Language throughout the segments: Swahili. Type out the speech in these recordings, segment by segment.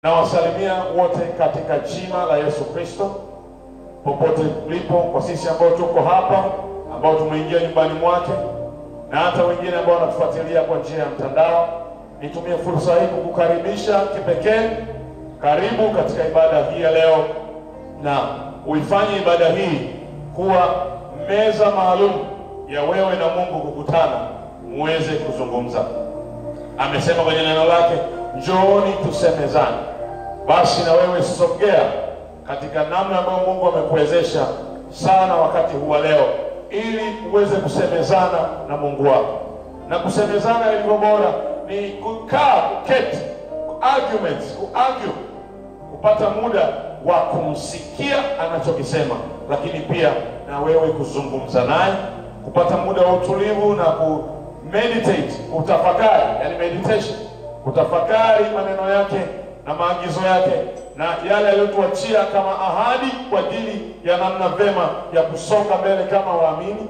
Na wasalimia wote katika jina la Yesu Kristo, popote mlipo, kwa sisi ambao tuko hapa, ambao tumeingia nyumbani mwake, na hata wengine ambao wanatufuatilia kwa njia ya mtandao. Nitumie fursa hii kukukaribisha kipekee. Karibu katika ibada hii ya leo, na uifanye ibada hii kuwa meza maalum ya wewe na Mungu kukutana muweze kuzungumza. Amesema kwenye neno lake, njooni tusemezane. Basi na wewe sogea katika namna ambayo Mungu amekuwezesha sana wakati huu wa leo, ili uweze kusemezana na Mungu wako. Na kusemezana ilivyo bora ni kukaa, kuketi, argue, kupata muda wa kumsikia anachokisema, lakini pia na wewe kuzungumza naye, kupata muda wa utulivu na meditate, kutafakari, yani meditation, kutafakari maneno yake na maagizo yake na yale aliyotuachia kama ahadi kwa ajili ya namna vema ya kusonga mbele kama waamini.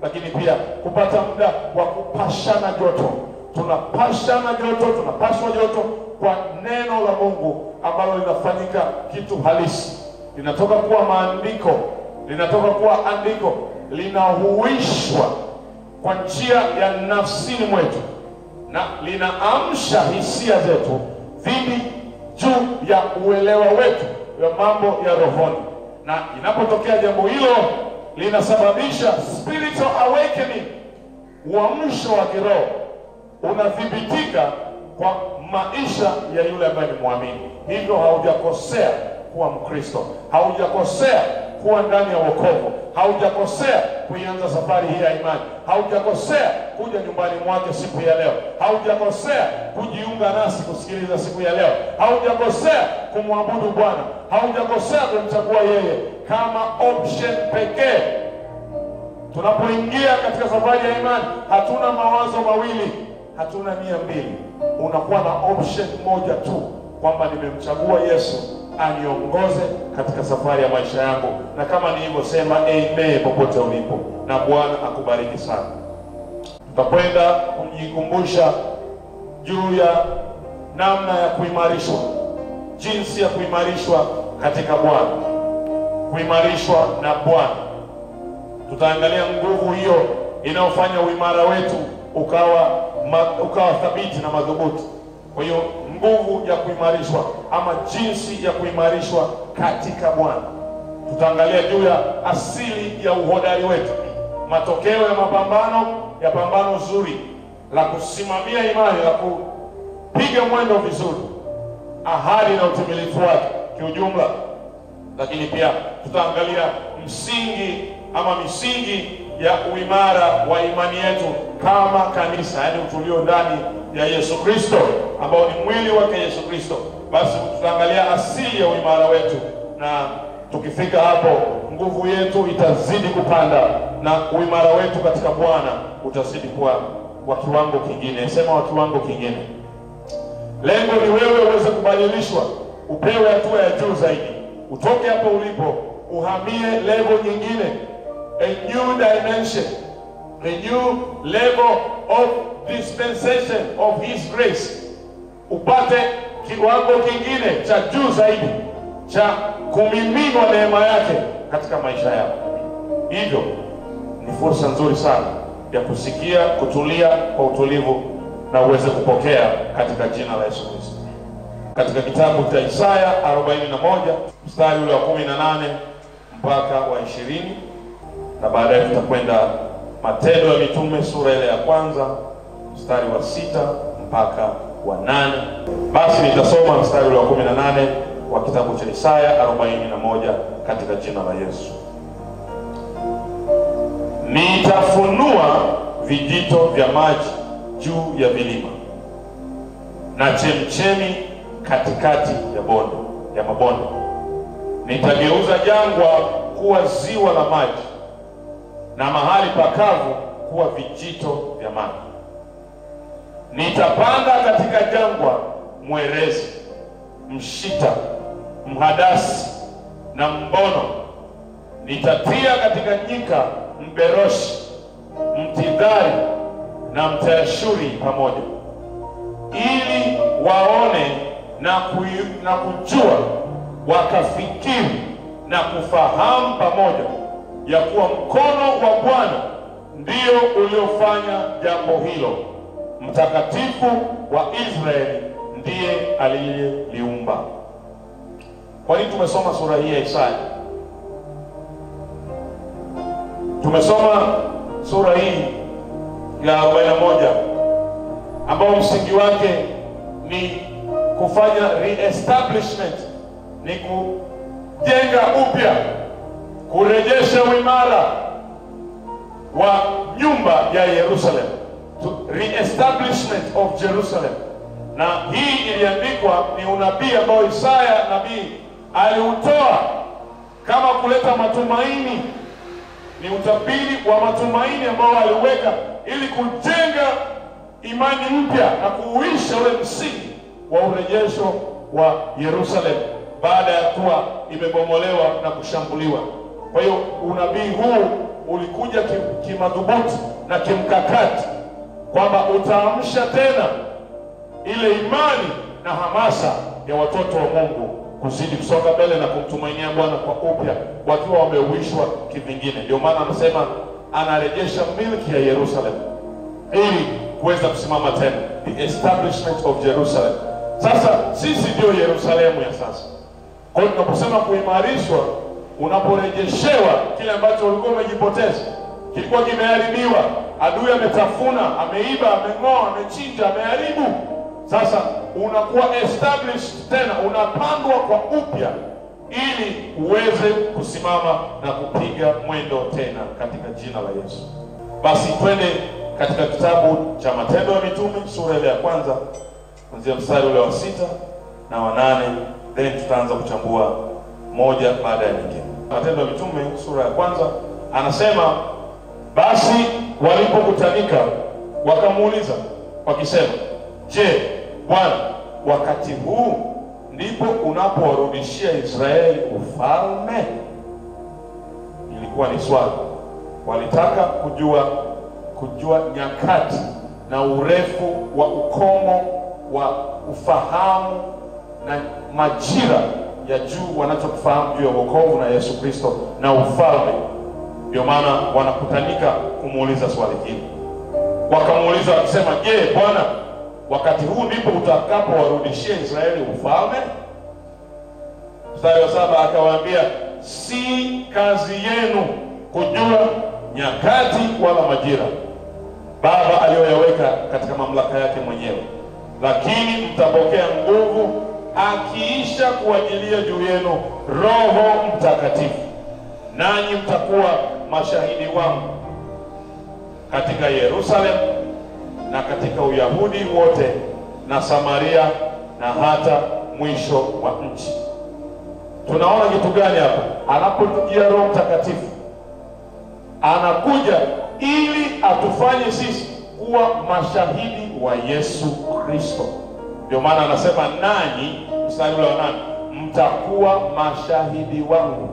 Lakini pia kupata muda wa kupashana joto. Tunapashwa joto kwa neno la Mungu ambalo linafanyika kitu halisi. Linatoka kuwa maandiko, linatoka kuwa andiko, linahuishwa kwa njia ya nafsini mwetu, na linaamsha hisia zetu dhidi juu ya uelewa wetu ya mambo ya rohoni. Na inapotokea jambo hilo, linasababisha spiritual awakening, uamsho wa kiroho unathibitika kwa maisha ya yule ambaye ni muamini. Hivyo haujakosea kuwa Mkristo, haujakosea kuwa ndani ya wokovu, haujakosea kuianza safari hii ya imani, haujakosea kuja nyumbani mwake siku ya leo, haujakosea kujiunga nasi kusikiliza siku ya leo, haujakosea kumwabudu Bwana, haujakosea kumchagua yeye kama option pekee. Tunapoingia katika safari ya imani, hatuna mawazo mawili, hatuna nia mbili. Unakuwa na option moja tu, kwamba nimemchagua Yesu aniongoze katika safari ya maisha yangu. Na kama nilivyosema, amen popote ulipo, na Bwana akubariki sana. Tutakwenda kujikumbusha juu ya namna ya kuimarishwa, jinsi ya kuimarishwa katika Bwana, kuimarishwa na Bwana. Tutaangalia nguvu hiyo inayofanya uimara wetu ukawa thabiti na madhubuti. Kwa hiyo nguvu ya kuimarishwa, ama jinsi ya kuimarishwa katika Bwana. Tutaangalia juu ya asili ya uhodari wetu, matokeo ya pambano zuri la kusimamia imani, la kupiga mwendo vizuri, ahadi na utimilifu wake kiujumla. Lakini pia tutaangalia misingi ya uimara wa imani yetu kama kanisa, yani tulio ndani ya Yesu Kristo, ambao ni mwili wake Yesu Kristo. Basi tutaangalia asili ya uimara wetu, na tukifika hapo, nguvu yetu itazidi kupanda na uimara wetu katika Bwana utazidi kuwa wa kiwango kingine. Sema wa kiwango kingine. Lengo ni wewe uweze kubadilishwa, upewe hatua ya juu zaidi, utoke hapo ulipo, uhamie level nyingine, a new dimension, a new level of dispensation of His grace. Upate kiwango kingine cha juu zaidi cha kumiminwa neema yake katika maisha yako. Hivyo ni fursa nzuri sana ya kusikia, kutulia kwa utulivu, na uweze kupokea katika jina la Yesu Kristo. Katika kitabu cha Isaya 41 mstari ule wa 18 mpaka wa 20, na baadaye tutakwenda Matendo ya Mitume sura ile ya kwanza mstari wa 6 mpaka wa 8. Basi nitasoma mstari ule wa 18 wa kitabu cha Isaya 41 katika jina la Yesu. Nitafunua vijito vya maji juu ya milima, na chemchemi katikati ya mabonde. Nitageuza jangwa kuwa ziwa la maji, na mahali pakavu kuwa vijito vya maji. Nitapanda katika jangwa mwerezi, mshita, mhadasi na mbono. Nitatia katika nyika mberoshi, mtidhari na mtayashuri pamoja, ili waone na kujua, wakafikiri na kufahamu pamoja ya kuwa mkono wa Bwana ndio uliofanya jambo hilo, Mtakatifu wa Israeli ndiye aliyeliumba. Kwa nini tumesoma sura hii ya Isaya? Tumesoma sura hii ya 41 ambao msingi wake ni kufanya re-establishment, ni kujenga upya, kurejesha uimara wa nyumba ya Yerusalem, re-establishment of Jerusalem. Na hii iliandikwa, ni unabii ambao Isaya nabii aliutoa kama kuleta matumaini. Ni utabiri wa matumaini ambao aliweka ili kujenga imani mpya na kuuisha ule msingi wa urejesho wa Yerusalem baada ya kuwa imebomolewa na kushambuliwa. Kwa hiyo unabii huu ulikuja kimadhubuti na kimkakati kwamba utaamsha tena ile imani na hamasa ya watoto wa Mungu kuzidi kusonga mbele na kumtumainia Bwana kwa upya, wakiwa wameuishwa kivingine. Ndio maana anasema anarejesha milki ya Yerusalem ili kuweza kusimama tena, the establishment of Jerusalem. Sasa sisi ndio Yerusalemu ya sasa. Kwa hiyo tunaposema kuimarishwa, unaporejeshewa kile ambacho ulikuwa umejipoteza, kilikuwa kimeharibiwa, adui ametafuna, ameiba, ameng'oa, amechinja, ameharibu. Sasa unakuwa established tena, unapandwa kwa upya ili uweze kusimama na kupiga mwendo tena katika jina la Yesu. Basi twende katika kitabu cha Matendo ya Mitume sura ile ya kwanza kuanzia mstari ule wa 6 na wa 8, then tutaanza kuchambua moja baada ya nyingine. Matendo ya Mitume sura ya kwanza anasema, basi walipokutanika wakamuuliza wakisema, je, Bwana, wakati huu ndipo unapowarudishia Israeli ufalme? Ilikuwa ni swali. Walitaka kujua nyakati na urefu wa ukomo wa ufahamu na majira ya juu wanachokufahamu juu ya wokovu na Yesu Kristo na ufalme. Ndio maana wanakutanika kumuuliza swali hili. Wakamuuliza wakisema, je, Bwana, wakati huu ndipo utakapowarudishia Israeli ufalme? Mstari wa 7 akawaambia, si kazi yenu kujua nyakati wala majira Baba aliyoyaweka katika mamlaka yake mwenyewe, lakini mtapokea nguvu akiisha kuajilia juu yenu Roho Mtakatifu, nanyi mtakuwa mashahidi wangu katika Yerusalemu na katika Uyahudi wote na Samaria na hata mwisho wa nchi. Tunaona kitu gani hapa? Anapotujia Roho Mtakatifu, anakuja ili atufanye sisi kuwa mashahidi wa Yesu Kristo. Ndio maana anasema nanyi, mstari wa 8, mtakuwa mashahidi wangu.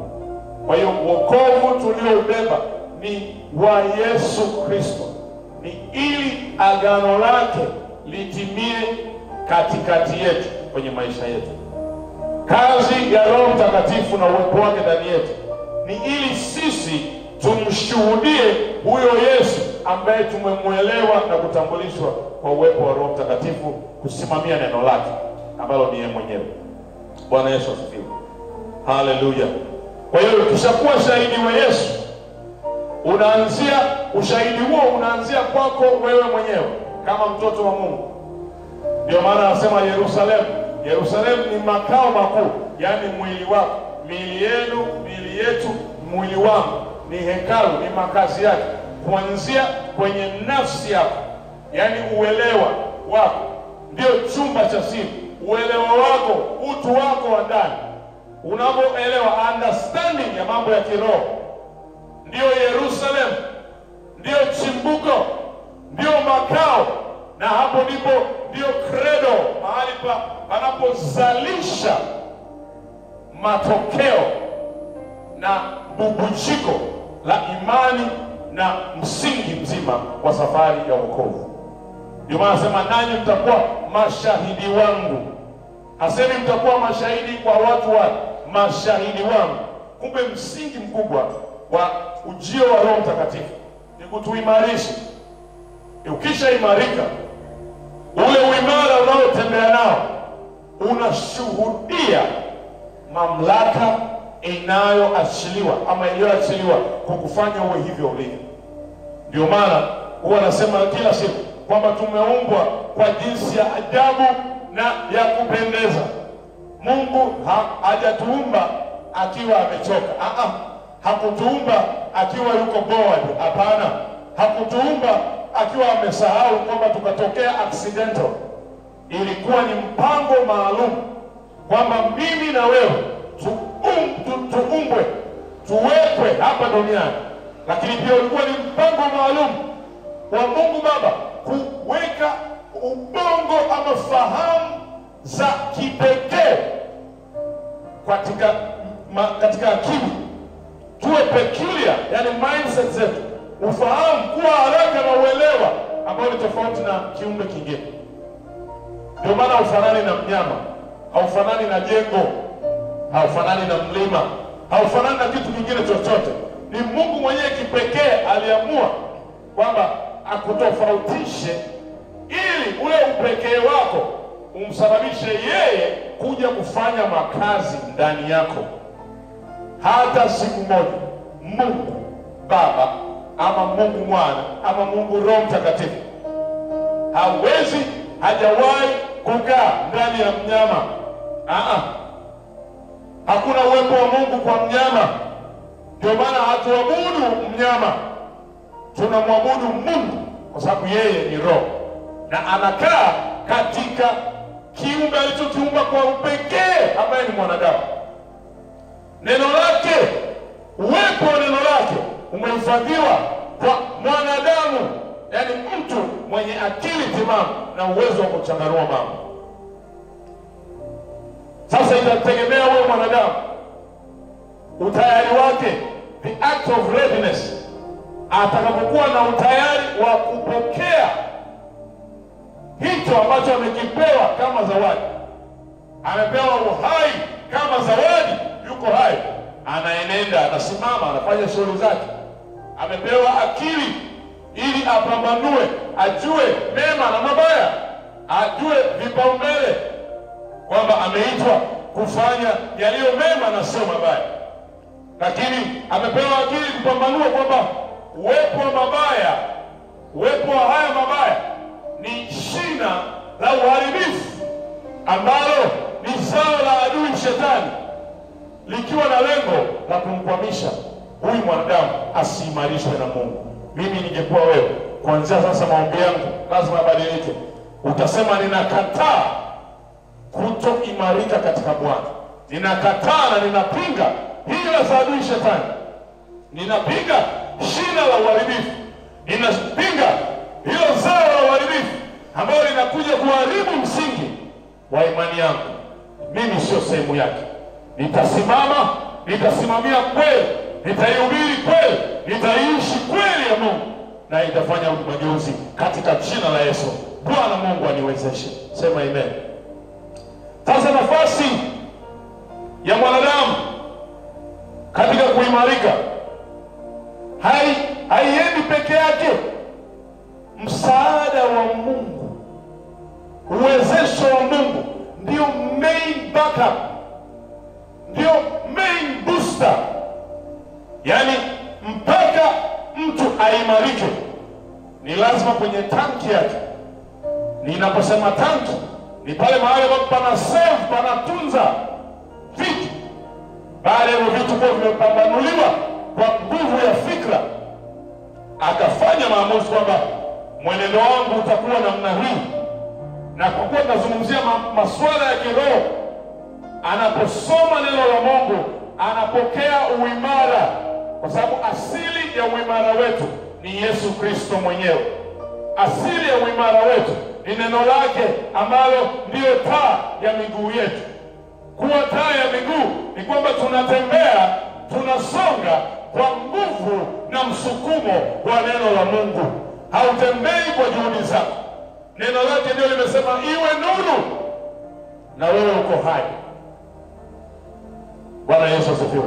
Kwa hiyo wokovu tulioubeba ni wa Yesu Kristo, ni ili agano lake litimie katikati yetu, kwenye maisha yetu. Kazi ya Roho Mtakatifu na uwepo wake ndani yetu ni ili sisi tumshuhudie huyo Yesu ambaye tumemwelewa na kutambulishwa kwa uwepo wa Roho Mtakatifu kusimamia neno lake ambalo ni yeye mwenyewe. Bwana Yesu asifiwe. Haleluya. Kwa hiyo ukishakuwa shahidi wa Yesu, unaanzia ushahidi huo unaanzia kwako wewe mwenyewe kama mtoto wa Mungu. Ndio maana anasema Yerusalemu. Yerusalemu ni makao makuu, yani mwili wako. Miili yenu, miili yetu, mwili wangu ni hekalu, ni makazi yake. Kuanzia kwenye nafsi yako, yani uelewa wako ndio chumba cha siri. Uelewa wako, utu wako wa ndani, unapoelewa understanding ya mambo ya kiroho, ndio Yerusalemu, ndio chimbuko, ndio makao. Na hapo ndipo ndio credo, mahali panapozalisha matokeo na bubujiko la imani na msingi mzima wa safari ya wokovu. Ndio maana nasema nanyi mtakuwa mashahidi wangu Hasemi mtakuwa mashahidi kwa watu wa mashahidi wangu. Kumbe msingi mkubwa wa ujio wa Roho Mtakatifu ni kutuimarisha. Ukisha imarika, ule uimara unaotembea nao unashuhudia mamlaka inayoachiliwa ama iliyoachiliwa kukufanya uwe hivyo ulivyo. Ndio maana huwa nasema kila siku kwamba tumeumbwa kwa jinsi ya ajabu na ya kupendeza. Mungu hajatuumba akiwa amechoka. Hakutuumba akiwa yuko bored. Hapana. Hakutuumba akiwa amesahau kwamba tukatokea accidental. Ilikuwa ni mpango maalum kwamba mimi na wewe tuumbwe, tuwekwe hapa duniani. Lakini pia ulikuwa ni mpango maalum wa Mungu Baba kuweka ubongo ama fahamu za kipekee katika akili, tuwe peculiar, yani mindset zetu, ufahamu kuwa haraka na uelewa ambao ni tofauti na kiumbe kingine. Ndio maana haufanani na mnyama, haufanani na jengo, haufanani na mlima, haufanani na kitu kingine chochote. Ni Mungu mwenyewe kipekee aliamua kwamba akutofautishe ili ule upekee wako umsababishe yeye kuja kufanya makazi ndani yako. Hata siku moja Mungu Baba ama Mungu Mwana ama Mungu Roho Mtakatifu hajawahi kukaa ndani ya mnyama. Hakuna uwepo wa Mungu kwa mnyama. Ndio maana hatuabudu mnyama, tunamwabudu Mungu kwa sababu yeye ni roho na anakaa katika kiumbe alichokiumba kwa upekee ambaye ni mwanadamu. Neno lake, uwepo wa neno lake umehifadhiwa kwa mwanadamu, yani mtu mwenye akili timamu na uwezo wa kuchanganua mambo. Sasa itategemea wewe mwanadamu, utayari wake, the act of readiness, atakapokuwa na utayari wa kupokea hicho ambacho amekipewa kama zawadi. Amepewa uhai kama zawadi, yuko hai, anaenenda, anasimama, anafanya shughuli zake. Amepewa akili ili apambanue, ajue mema na mabaya, ajue vipaumbele, kwamba ameitwa kufanya yaliyo mema na sio mabaya. Lakini amepewa akili kupambanua kwamba uwepo wa mabaya, uwepo wa haya mabaya ni shina la uharibifu ambalo ni zao la adui Shetani, likiwa na lengo la kumkwamisha huyu mwanadamu asiimarishwe na Mungu. Mimi ningekuwa wewe, kuanzia sasa maombi yangu lazima yabadilike. Utasema ninakataa kutoimarika katika Bwana. Ninakataa na ninapinga hila za adui Shetani. Ninapinga shina la uharibifu. Ninapinga hilo zao la uharibifu ambalo linakuja kuharibu msingi wa imani yangu. Mimi sio sehemu yake. Nitasimama, nitasimamia kweli, nitaihubiri kweli, nitaishi kweli ya Mungu, na itafanya mageuzi katika jina la Yesu. Bwana Mungu aniwezeshe. Sema amen. Sasa nafasi ya mwanadamu katika kuimarika haiendi peke yake. Msaada wa Mungu, uwezesho wa Mungu ndio main backup, ndio main booster. Yani mpaka mtu aimarike ni lazima kwenye tanki yake. Ninaposema tanki, ni pale mahali ambapo pana save, panatunza vitu. Baada ya vitu kwa vimepambanuliwa kwa nguvu ya fikra, akafanya maamuzi kwamba mwenendo wangu utakuwa namna hii. Na kwa kuwa tunazungumzia masuala ya kiroho, anaposoma neno la Mungu anapokea uimara, kwa sababu asili ya uimara wetu ni Yesu Kristo mwenyewe. Asili ya uimara wetu ni neno lake ambalo ndiyo taa ya miguu yetu. Kuwa taa ya miguu ni kwamba tunatembea, tunasonga kwa nguvu na msukumo wa neno la Mungu. Hautembei kwa juhudi zako. Neno lake ndio limesema iwe nuru, na wewe uko hai. Bwana Yesu asifiwe.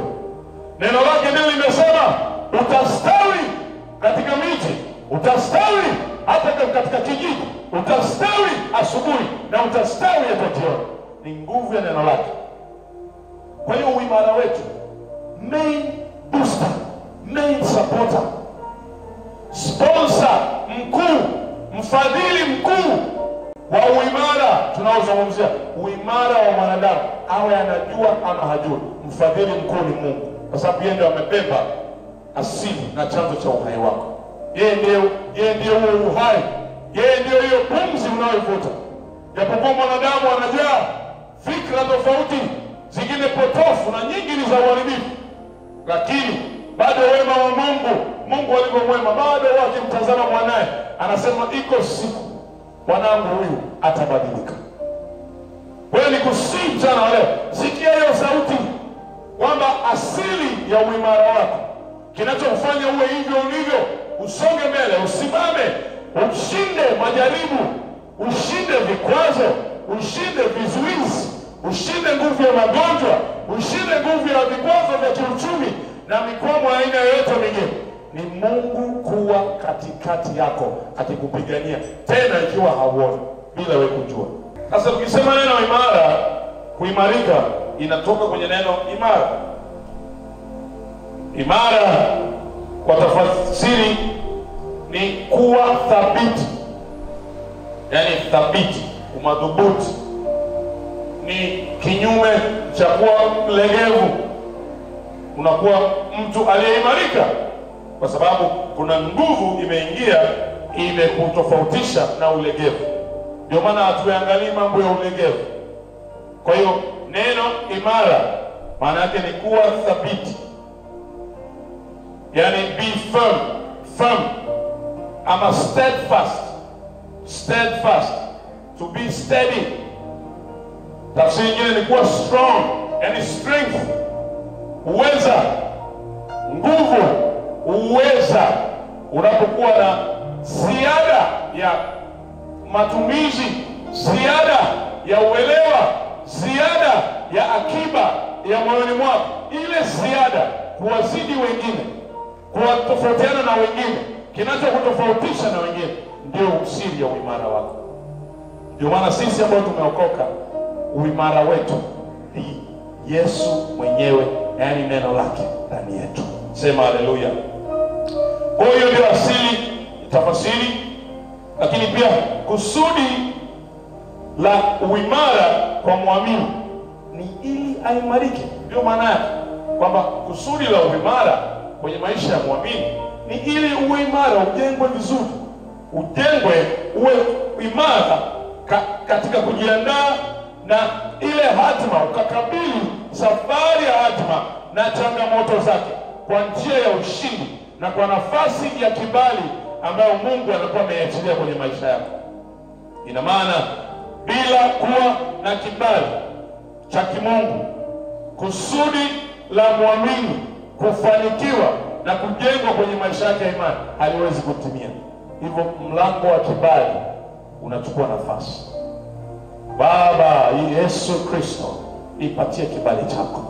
Neno lake ndio limesema utastawi katika miji, utastawi hata katika kijiji, utastawi asubuhi na utastawi hata jioni. Ni nguvu ya neno lake. Kwa hiyo uimara wetu, main booster, main supporter, sponsor mkuu, mfadhili mkuu wa uimara tunaozungumzia, uimara wa mwanadamu, awe anajua ama hajui, mfadhili mkuu ni Mungu, kwa sababu yeye ndiye amebeba asili na chanzo cha uhai wako. Yeye ndio huo uhai, yeye ndio hiyo pumzi unayovuta. Japokuwa mwanadamu anajaa fikra tofauti, zingine potofu na nyingi ni za uharibifu, lakini bado wema wa Mungu alivyo mwema, bado wakimtazama mwanae, anasema iko siku mwanangu huyu atabadilika. Wewe ni kusii mchana wa leo, sikia hiyo sauti, kwamba asili ya uimara wako, kinachofanya uwe hivyo ulivyo, usonge mbele, usimame, ushinde majaribu, ushinde vikwazo, ushinde vizuizi, ushinde nguvu ya magonjwa, ushinde nguvu ya vikwazo vya kiuchumi na mikwamo aina yoyote mingine, ni Mungu kuwa katikati yako akikupigania, tena ikiwa hauoni, bila wewe kujua. Sasa tukisema neno imara, kuimarika inatoka kwenye neno imara. Imara kwa tafsiri ni kuwa thabiti, yani thabiti, umadhubuti. Ni kinyume cha kuwa mlegevu, unakuwa mtu aliyeimarika, kwa sababu kuna nguvu imeingia imekutofautisha na ulegevu. Ndio maana hatuangalii mambo ya ulegevu. Kwa hiyo neno imara maana yake ni kuwa thabiti, yani be firm ama steadfast, to be steady. Tafsiri nyingine ni kuwa strong, yani strength, uweza, nguvu, uweza. Unapokuwa na ziada ya matumizi, ziada ya uelewa, ziada ya akiba ya moyoni mwako, ile ziada kuwazidi wengine, kuwatofautiana na wengine, kinachokutofautisha na wengine, ndio siri ya uimara wako. Ndio maana sisi ambao tumeokoka, uimara wetu ni Yesu mwenyewe, yani neno lake ndani yetu. Sema haleluya. Kwa hiyo ndio asili tafasiri, lakini pia kusudi la uimara kwa muamini ni ili aimarike. Ndio maana yake, kwamba kusudi la uimara kwenye maisha ya muamini ni ili uwe imara, ujengwe vizuri, ujengwe uwe imara katika kujiandaa na ile hatima, ukakabili safari ya hatima na changamoto zake kwa njia ya ushindi na kwa nafasi ya kibali ambayo Mungu anakuwa ameachilia kwenye maisha yako. Ina maana bila kuwa na kibali cha kimungu, kusudi la muamini kufanikiwa na kujengwa kwenye maisha yake ya imani haliwezi kutimia. Hivyo mlango wa kibali unachukua nafasi. Baba Yesu Kristo, nipatie kibali chako.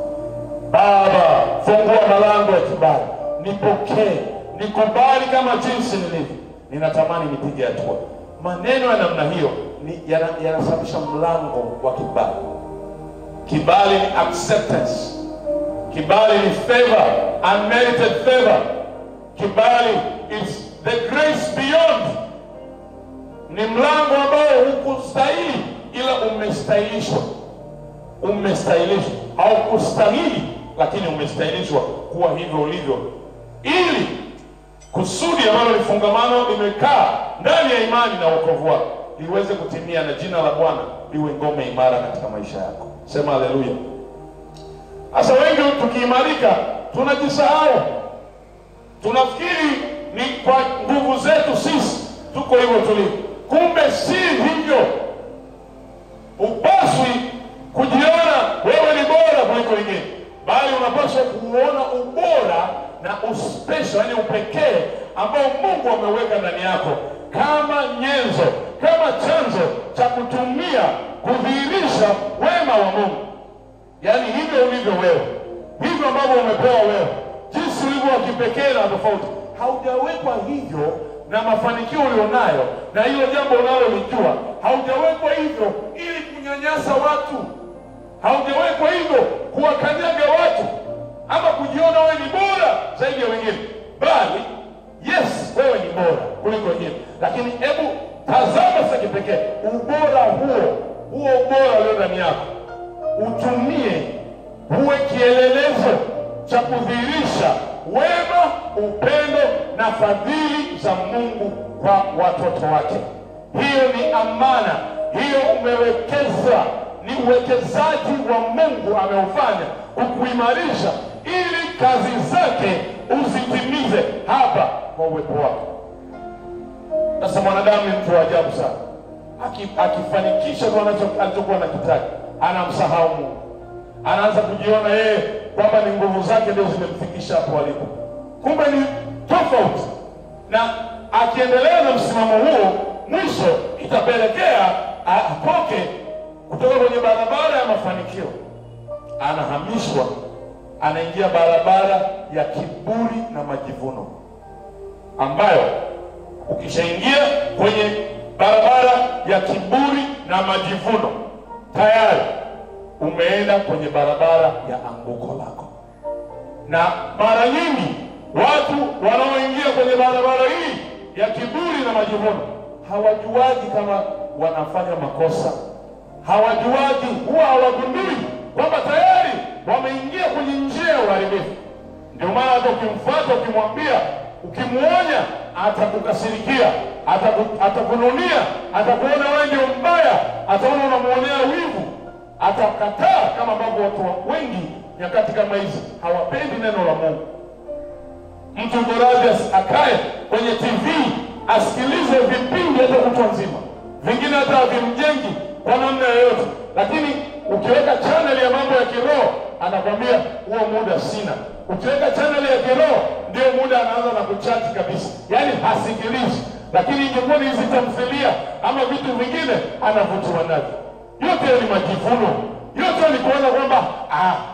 Baba, fungua malango ya kibali, nipokee, nikubali kama jinsi nilivyo. Ninatamani nipige hatua. Maneno ya namna hiyo yanasababisha mlango wa kibali. Kibali ni acceptance, kibali ni favor, unmerited favor. Kibali is the grace beyond. Ni mlango ambao hukustahili ila umestahilishwa. Umestahilishwa, haukustahili lakini umestahilishwa kuwa hivyo ulivyo, ili kusudi ambalo ni fungamano limekaa ndani ya imani na wokovu wako liweze kutimia, na jina la Bwana liwe ngome imara katika maisha yako. Sema haleluya. Sasa wengi tukiimarika tunajisahau, tunafikiri ni kwa nguvu zetu sisi tuko hivyo tulivyo. Kumbe si hivyo. Upaswi kujiona wewe ni bora kuliko wengine, bali unapaswa kuona ubora na uspecial, yani upekee ambao Mungu ameweka ndani yako kama nyenzo, kama chanzo cha kutumia kudhihirisha wema wa Mungu. Yaani hivyo ulivyo wewe, hivyo ambavyo umepewa wewe, jinsi ulivyo wa kipekee na tofauti, haujawekwa hivyo na mafanikio ulionayo na hilo jambo unalolijua. Haujawekwa hivyo ili kunyanyasa watu, haujawekwa hivyo kuwakanyaga watu ama kujiona wewe ni bora zaidi ya wengine, bali yes, wewe ni bora kuliko wengine. Lakini hebu tazama sasa kipekee ubora huo ubora ulio ndani yako, utumie uwe kielelezo cha kudhihirisha wema, upendo na fadhili za Mungu kwa watoto wake. Hiyo ni amana, hiyo umewekeza, ni uwekezaji wa Mungu ameufanya kukuimarisha ili kazi zake uzitimize hapa kwa uwepo wako. Sasa mwanadamu ni mtu wa ajabu sana. Akifanikisha kwa alichokuwa anakitaka, anamsahau Mungu. Anaanza kujiona yeye kwamba ni nguvu zake ndio zimemfikisha hapo alipo. Kumbe ni tofauti. Na akiendelea na msimamo huo, mwisho itapelekea atoke kutoka kwenye barabara ya mafanikio, anahamishwa, anaingia barabara ya kiburi na majivuno, ambayo ukishaingia kwenye barabara ya kiburi na majivuno, tayari umeenda kwenye barabara ya anguko lako. Na mara nyingi watu wanaoingia kwenye barabara hii ya kiburi na majivuno hawajuaji kama wanafanya makosa, hawajuaji, huwa hawagundui kwamba tayari wameingia kwenye njia ya uharibifu. Ndio maana hata ukimfuata, ukimwambia, ukimuonya, atakukasirikia, atakununia, atakuona wewe ndio mbaya, ataona unamuonea wivu, atakataa. Kama ambavyo watu wengi nyakati kama hizi hawapendi neno la Mungu. Mtu radhi akae kwenye TV asikilize vipindi hata kutwa nzima, vingine hata havimjengi kwa namna yoyote, lakini ukiweka channel ya mambo ya kiroho anakwambia huo muda sina. Ukiweka channel ya kiroho ndio muda anaanza na kuchati kabisa, yaani hasikilizi. Lakini ingekuwa ni hizi tamthilia ama vitu vingine anavutiwa navyo. Yote ni majivuno, yote ni kuona kwamba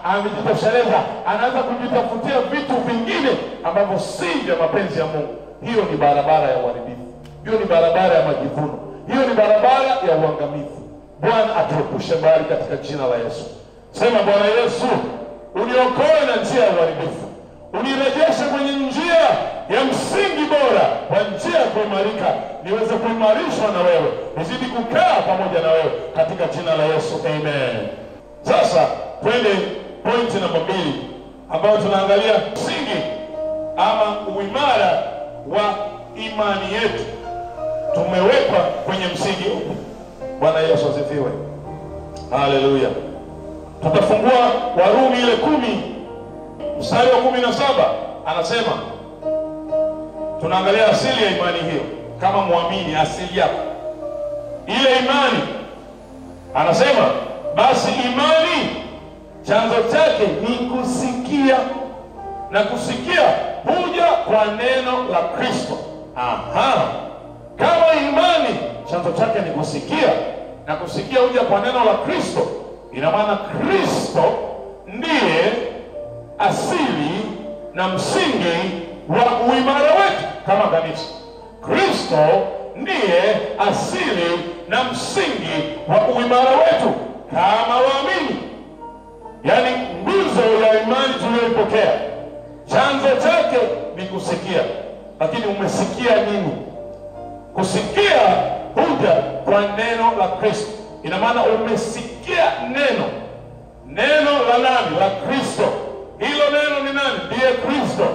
amejitosheleza, anaanza kujitafutia vitu vingine ambavyo si vya mapenzi ya Mungu. Hiyo ni barabara ya uharibifu, hiyo ni barabara ya majivuno, hiyo ni barabara ya uangamivu. Bwana atuepushe mbali katika jina la Yesu. Sema, Bwana Yesu, uniokoe na njia ya uharibifu, unirejeshe kwenye njia ya msingi bora, kwa njia ya kuimarika, niweze kuimarishwa na wewe, nizidi kukaa pamoja na wewe katika jina la Yesu, amen. Sasa twende pointi namba 2 ambayo tunaangalia msingi ama uimara wa imani yetu. Tumewekwa kwenye msingi upi? Bwana Yesu asifiwe. Haleluya. Tutafungua Warumi ile 10 mstari wa 17, anasema, tunaangalia asili ya imani hiyo kama muamini, asili yako ile imani. Anasema, basi imani chanzo chake ni kusikia, na kusikia huja kwa neno la Kristo. Kama imani chanzo chake ni kusikia na kusikia huja kwa neno la Kristo, ina maana Kristo ndiye asili na msingi wa uimara wetu kama kanisa. Kristo ndiye asili na msingi wa uimara wetu kama waamini. Yaani nguzo ya imani tuliyoipokea, chanzo chake ni kusikia. Lakini umesikia nini? Kusikia huja kwa neno la Kristo. Ina maana umesikia neno la nani? La Kristo. Hilo neno ni nani? Ndiye Kristo.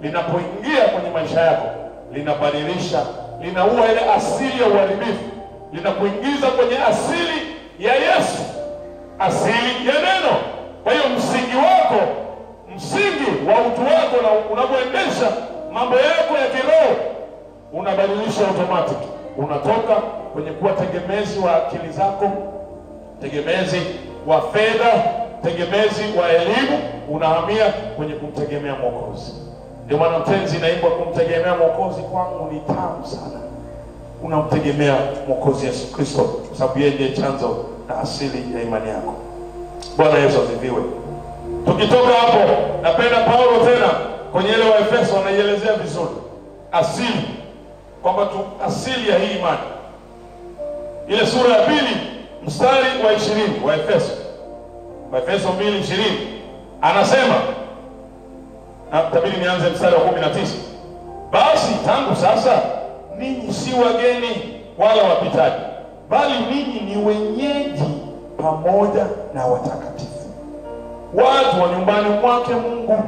Linapoingia kwenye maisha yako, linabadilisha, linaua ile asili ya uharibifu, linakuingiza kwenye asili ya Yesu, asili ya neno. Kwa hiyo msingi wako, msingi wa utu wako, na unapoendesha mambo yako ya kiroho, unabadilisha automatic. Unatoka kwenye kuwa tegemezi wa akili zako, tegemezi wa fedha, tegemezi wa elimu, unahamia kwenye kumtegemea Mwokozi. Ndio maana tenzi inaimba, kumtegemea Mwokozi kwangu ni tamu sana. Unamtegemea Mwokozi Yesu Kristo kwa sababu yeye ndiye chanzo na asili ya imani yako. Bwana Yesu asifiwe. Tukitoka hapo, napenda Paulo tena kwenye ile Waefeso anaielezea vizuri asili, kwamba asili ya hii imani. Ile sura ya 2 mstari wa 20 wa Waefeso 2:20 anasema, na tabiri nianze mstari wa 19. Basi tangu sasa ninyi si wageni wala wapitaji, bali ninyi ni wenyeji pamoja na watakatifu, watu wa nyumbani mwake Mungu.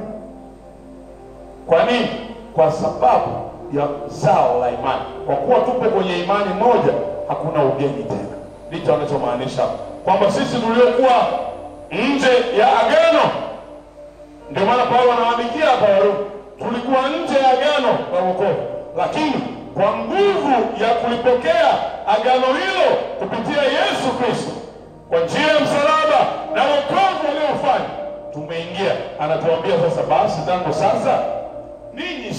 Kwa nini? Kwa sababu ya zao la imani. Kwa kuwa tupo kwenye imani moja, hakuna ugeni tena. Ndicho anachomaanisha kwamba sisi tuliokuwa nje ya agano, ndio maana Paulo anawaandikia hapa Warumi, tulikuwa nje ya agano la wokovu, lakini kwa nguvu ya kulipokea agano hilo kupitia Yesu Kristo, kwa njia ya msalaba na wokovu aliofanya, tumeingia. Anatuambia sasa, basi tangu sasa ninyi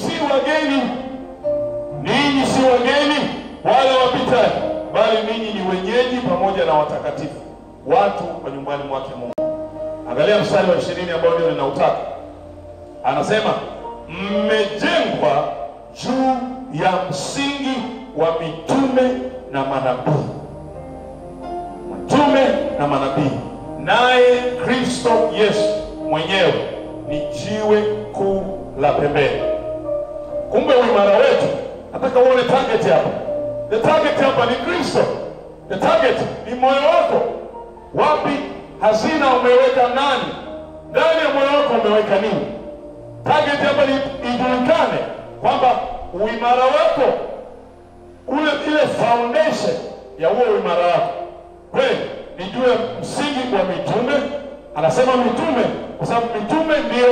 si wageni wala wapitaji, bali ninyi ni wenyeji pamoja na watakatifu, watu wa nyumbani mwake Mungu. Angalia mstari wa 20 ambao ndio ninautaka. Anasema, mmejengwa juu ya msingi wa mitume na manabii. Mitume na manabii, naye Kristo Yesu mwenyewe ni jiwe kuu la pembeni. Kumbe uimara wetu, nataka uone target hapa. The target hapa ni Kristo. The target ni moyo wako. Wapi hazina umeweka nani? Ndani ya moyo wako umeweka nini? Target hapa ni ijulikane kwamba uimara wako, ile foundation ya huo uimara wako kweli ni juu ya msingi wa mitume. Anasema mitume kwa sababu mitume ndio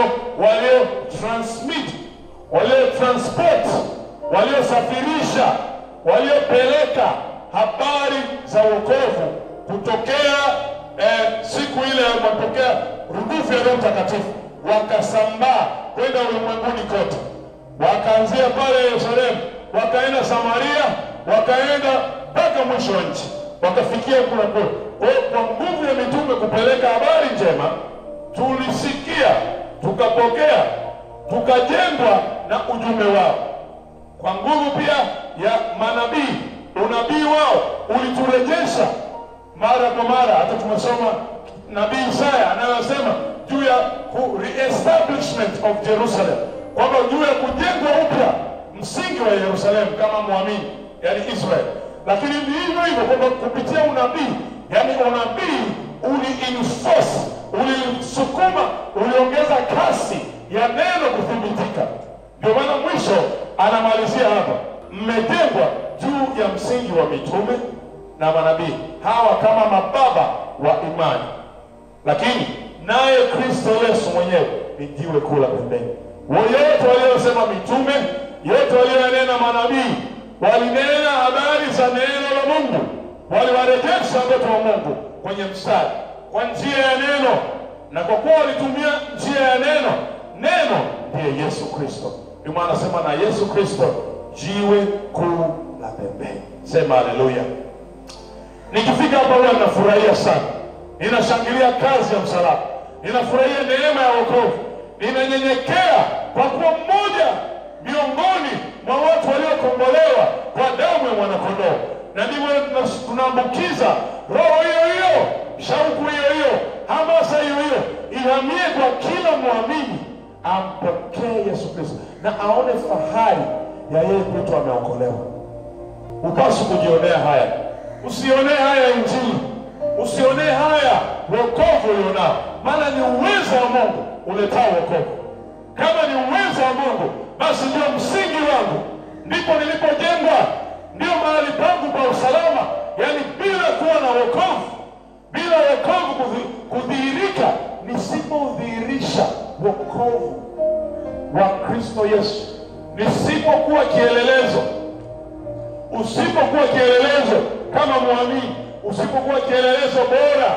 walio transmit, walio transport, waliosafirisha, waliopeleka habari za wokovu kutokea siku ile walipokea rudufu ya Roho Mtakatifu, wakasambaa kwenda ulimwenguni kote. Wakaanzia pale Yerusalemu, wakaenda Samaria, wakaenda mpaka mwisho wa nchi, wakafikia kule. Kwa nguvu ya mitume kupeleka habari njema, tulisikia, tukapokea, tukajengwa na ujumbe wao. Kwa nguvu pia ya manabii, unabii wao uliturejesha mara kwa mara. Hata tumesoma nabii Isaya anayosema juu ya re-establishment of Jerusalem, kwamba juu ya kujengwa upya msingi wa Yerusalemu kama muamini, yani Israel. Lakini hivyo hivyo kwamba kupitia unabii, yani unabii uli-enforce, ulisukuma, uliongeza kasi ya neno kuthibitika. Ndio maana mwisho anamalizia hapa, mmejengwa juu ya msingi wa mitume na manabii, hawa kama mababa wa imani, lakini naye Kristo Yesu mwenyewe ni jiwe kuu la pembeni. Wote waliosema mitume, yote walionena manabii, walinena habari za neno la Mungu, waliwarejesha watu wa Mungu kwenye mstari kwa njia ya neno. Na kwa kuwa walitumia njia ya neno, neno ndiye Yesu Kristo. Ndio maana anasema na Yesu Kristo jiwe kuu la pembeni. Sema haleluya. Nikifika hapa huwa ninafurahia sana. Ninashangilia kazi ya msalaba. Ninafurahia neema ya wokovu. Ninanyenyekea kwa kuwa mmoja miongoni mwa watu waliokombolewa kwa damu ya mwanakondoo. Na ndivyo tunaambukiza roho hiyo hiyo, shauku hiyo hiyo, hamasa hiyo hiyo ihamie kwa kila muamini, ampokee Yesu Kristo na aone fahari ya yeye kwetu ameokolewa. Upaswi kujionea haya. Usionee haya Injili. Usionee haya wokovu ulionao. Maana ni uwezo wa Mungu uletao wokovu. Kama ni uwezo wa Mungu, basi ndio msingi wangu, ndipo nilipojengwa, ndio mahali pangu pa usalama. Yani bila kuwa na wokovu, bila wokovu kudhihirika, nisipodhihirisha wokovu wa Kristo Yesu, nisipokuwa kielelezo, usipokuwa kielelezo kama muamini, usipokuwa kielelezo bora,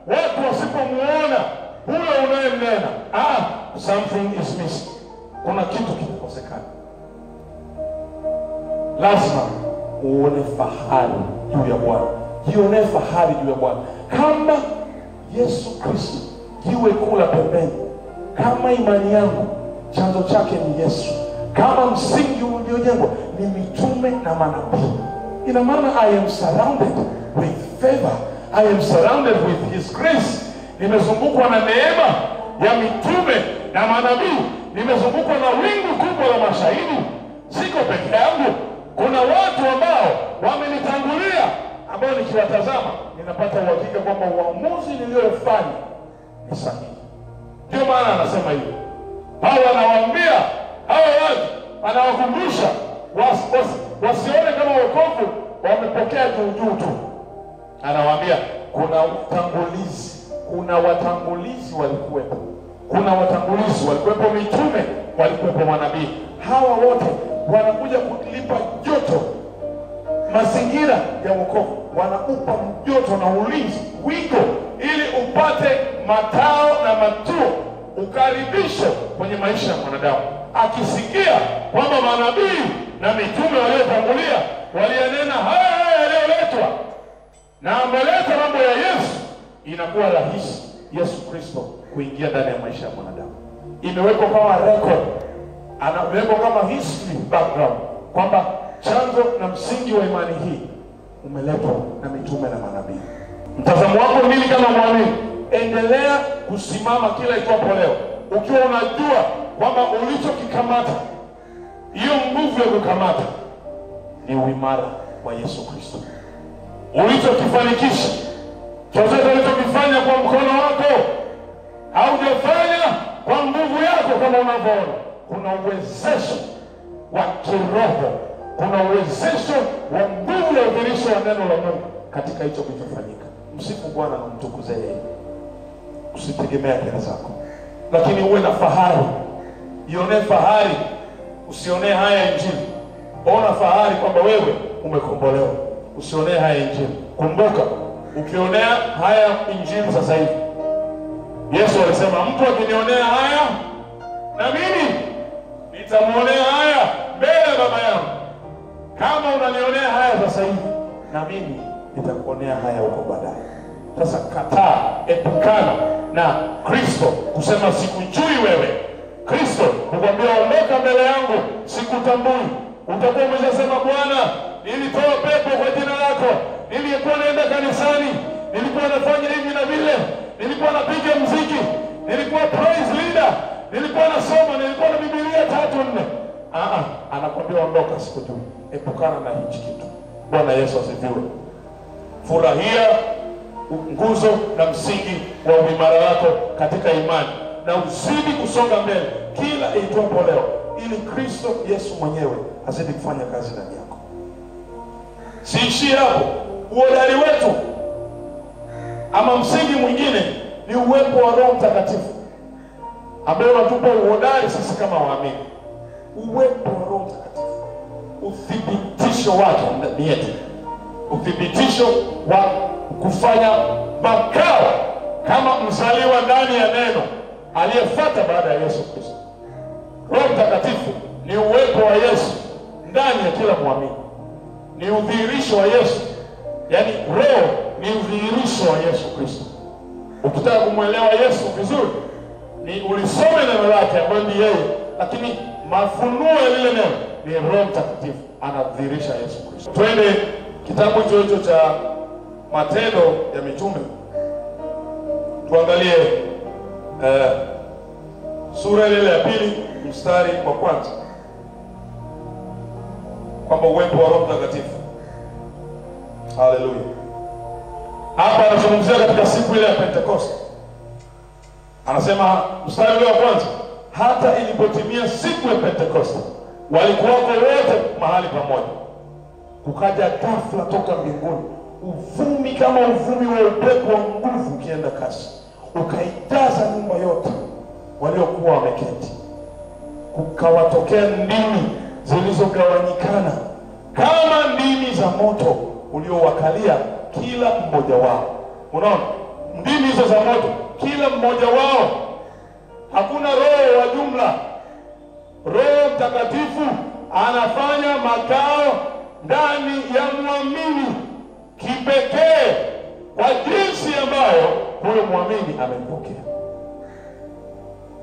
watu wasipomuona huyo unayemnena, something is missing. Kuna kitu kinakosekana. Lazima uone fahari juu ya Bwana. Jionee fahari juu ya Bwana. kama Yesu Kristo jiwe kula pembeni, kama imani yangu chanzo chake ni Yesu, kama msingi uliojengwa ni mitume na manabii, ina maana I am surrounded with favor, I am surrounded with his grace. Nimezungukwa na neema ya mitume na manabii, nimezungukwa na wingu kubwa la mashahidi. Siko peke yangu, kuna watu ambao wamenitangulia, ambao nikiwatazama ninapata uhakika kwamba uamuzi niliofanya ni sahihi. Ndio maana anasema hivi. Paulo anawaambia hawa watu, anawakumbusha wasione kama wokovu wamepokea juu tu. Anawaambia kuna watangulizi walikuwepo. Kuna watangulizi walikuwepo, mitume walikuwepo, manabii. Hawa wote wanakuja kulipa joto mazingira ya wokovu, wanakupa joto na ulinzi, wiko, ili upate matao na matuo, ukaribisho kwenye maisha ya mwanadamu. Akisikia kwamba manabii na mitume waliotangulia walianena haya yaliyoletwa na ameleta mambo ya Yesu, inakuwa rahisi Yesu Kristo kuingia ndani ya maisha ya mwanadamu. Imewekwa kama record, anawekwa kama history background, kwamba chanzo na msingi wa imani hii umeletwa na mitume na manabii. Mtazamo wako nini kama mwamini? Endelea kusimama kila itwapo leo, ukiwa unajua kwamba ulichokikamata, hiyo nguvu ya kukamata ni uimara wa Yesu Kristo. Ulichokifanikisha, chochote ulichokifanya kwa mkono wako, haujafanya kwa nguvu yako kama unavyoona. Kuna uwezesho wa kiroho, kuna uwezesho wa nguvu ya udhihirisho wa neno la Mungu katika hicho kilichofanyika. Msifu Bwana na mtukuze yeye. Usitegemee akili zako, lakini uwe na fahari. Ione fahari, usionee haya Injili. Ona fahari kwamba wewe umekombolewa. Usionee haya Injili. Kumbuka, ukionea haya Injili sasa hivi, Yesu alisema mtu akinionea haya, na mimi nitamuonea haya mbele ya Baba yangu. Kama unanionea haya sasa hivi, na mimi nitakuonea haya huko baadaye. Sasa kataa, epukana na Kristo kusema sikujui wewe. Kristo kukwambia ondoka mbele yangu, sikutambui. Utakuwa umeshasema Bwana, nilitoa pepo kwa jina lako, nilikuwa naenda kanisani, nilikuwa nafanya hivi na vile, nilikuwa napiga muziki, nilikuwa praise leader, nilikuwa nasoma, nilikuwa na Biblia 3-4. Anakwambia ondoka, sikujui. Epukana na hichi kitu. Bwana Yesu asifiwe. Furahia nguzo na msingi wa uimara wako katika imani, na uzidi kusonga mbele kila itwapo leo, ili Kristo Yesu mwenyewe azidi kufanya kazi ndani yako. Siishi hapo. Uhodari wetu ama msingi mwingine ni uwepo wa Roho Mtakatifu, ambaye unatupa uhodari sisi kama waamini. Uwepo wa Roho Mtakatifu, uthibitisho wake ndani yetu, uthibitisho wa kufanya makao kama mzaliwa ndani ya neno aliyefuata baada ya Yesu Kristo. Roho Mtakatifu ni uwepo wa Yesu ndani ya kila muamini, ni udhihirisho wa Yesu. Yaani Roho ni udhihirisho wa Yesu Kristo. Ukitaka kumwelewa Yesu vizuri, ni ulisome neno lake ambaye ni yeye, lakini mafunuo ya lile neno ni Roho Mtakatifu anadhihirisha Yesu Kristo. Twende kitabu hicho cha Matendo ya Mitume, tuangalie sura ile ya 2 mstari wa 1, kwamba uwepo wa Roho Mtakatifu. Haleluya. Hapa anazungumzia katika siku ile ya Pentekoste. Anasema mstari ule wa 1, hata ilipotimia siku ya Pentekoste, walikuwa wote mahali pamoja. Kukaja ghafla toka mbinguni uvumi kama uvumi wa upepo wa nguvu ukienda kasi, ukaijaza nyumba yote waliokuwa wameketi. Kukawatokea ndimi zilizogawanyikana kama ndimi za moto uliowakalia kila mmoja wao. Unaona? Ndimi hizo za moto, kila mmoja wao. Hakuna roho wa jumla. Roho Mtakatifu anafanya makao ndani ya muamini kipekee kwa jinsi jinsi ambayo huyo muamini amempokea,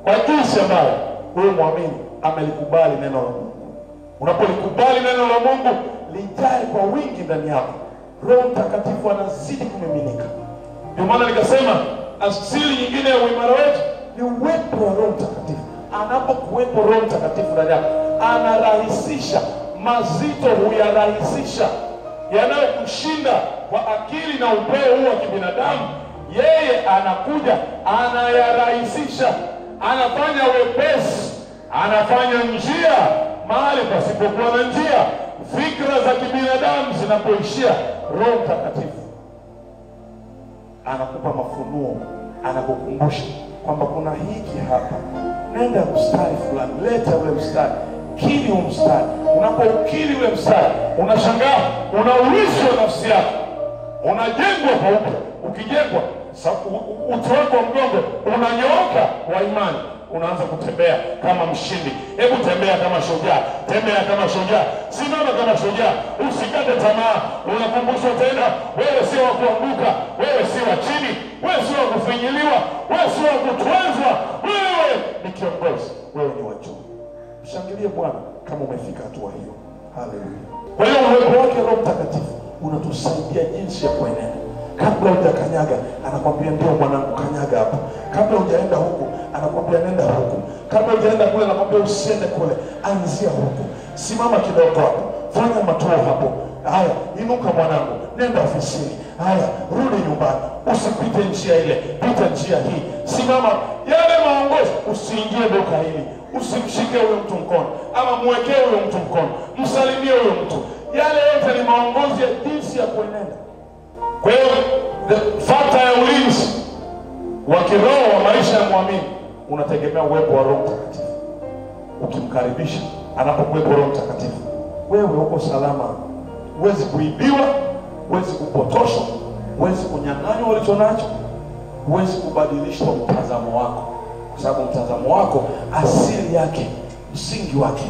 kwa jinsi ambayo huyo muamini amelikubali neno la Mungu. Unapolikubali neno la Mungu lijae kwa wingi ndani yako, Roho Mtakatifu anazidi kumiminika. Ndio maana nikasema asili nyingine ya uimara wetu ni uwepo wa Roho Mtakatifu. Anapokuwepo Roho Mtakatifu ndani yako, anarahisisha mazito, huyarahisisha yanayokushinda kwa akili na upeo huu wa kibinadamu. Yeye anakuja anayarahisisha, anafanya wepesi, anafanya njia mahali pasipokuwa na njia. Fikra za kibinadamu zinapoishia, Roho Mtakatifu anakupa mafunuo, anakukumbusha kwamba kuna hiki hapa, nenda mstari fulani, leta ule mstari, kili ule mstari. Unapoukili ule mstari, unashangaa, unaulishwa nafsi yako, unajengwa kwa upya. Ukijengwa, uti wako wa mgongo unanyooka wa imani, unaanza kutembea kama mshindi. Hebu tembea kama shujaa, tembea kama shujaa, simama kama shujaa, usikate tamaa. Unakumbushwa tena, wewe sio wa kuanguka, wewe sio wa chini, wewe sio wa kufinyiliwa, wewe sio wa kutwezwa, wewe ni kiongozi, wewe ni wa juu. Mshangilie Bwana kama umefika hatua hiyo. Haleluya. Kwa hiyo uwepo wake Roho Mtakatifu unatusaidia jinsi ya kuenenda. Kabla hujakanyaga anakwambia ndio mwanangu, kanyaga hapo. Kabla hujaenda huku anakwambia nenda huku. Kabla hujaenda kule anakwambia usiende kule, anzia huku. Simama kidogo hapo, fanya matuo hapo. Haya, inuka mwanangu, nenda ofisini. Haya, rudi nyumbani, usipite njia ile, pita njia hii. Simama, yale maongozi. Usiingie duka hili, usimshike huyo mtu mkono, ama mwekee huyo mtu mkono, msalimie huyo mtu. Yale yote ni maongozi ya jinsi ya kuenenda. Kwa hiyo fakta ya ulinzi wa kiroho wa maisha ya muamini unategemea uwepo wa Roho Mtakatifu. Ukimkaribisha, anapokuwepo Roho Mtakatifu, wewe uko salama. Huwezi kuibiwa, huwezi kupotoshwa, huwezi kunyang'anywa ulichonacho, huwezi kubadilishwa mtazamo wako, kwa sababu mtazamo wako asili yake, msingi wake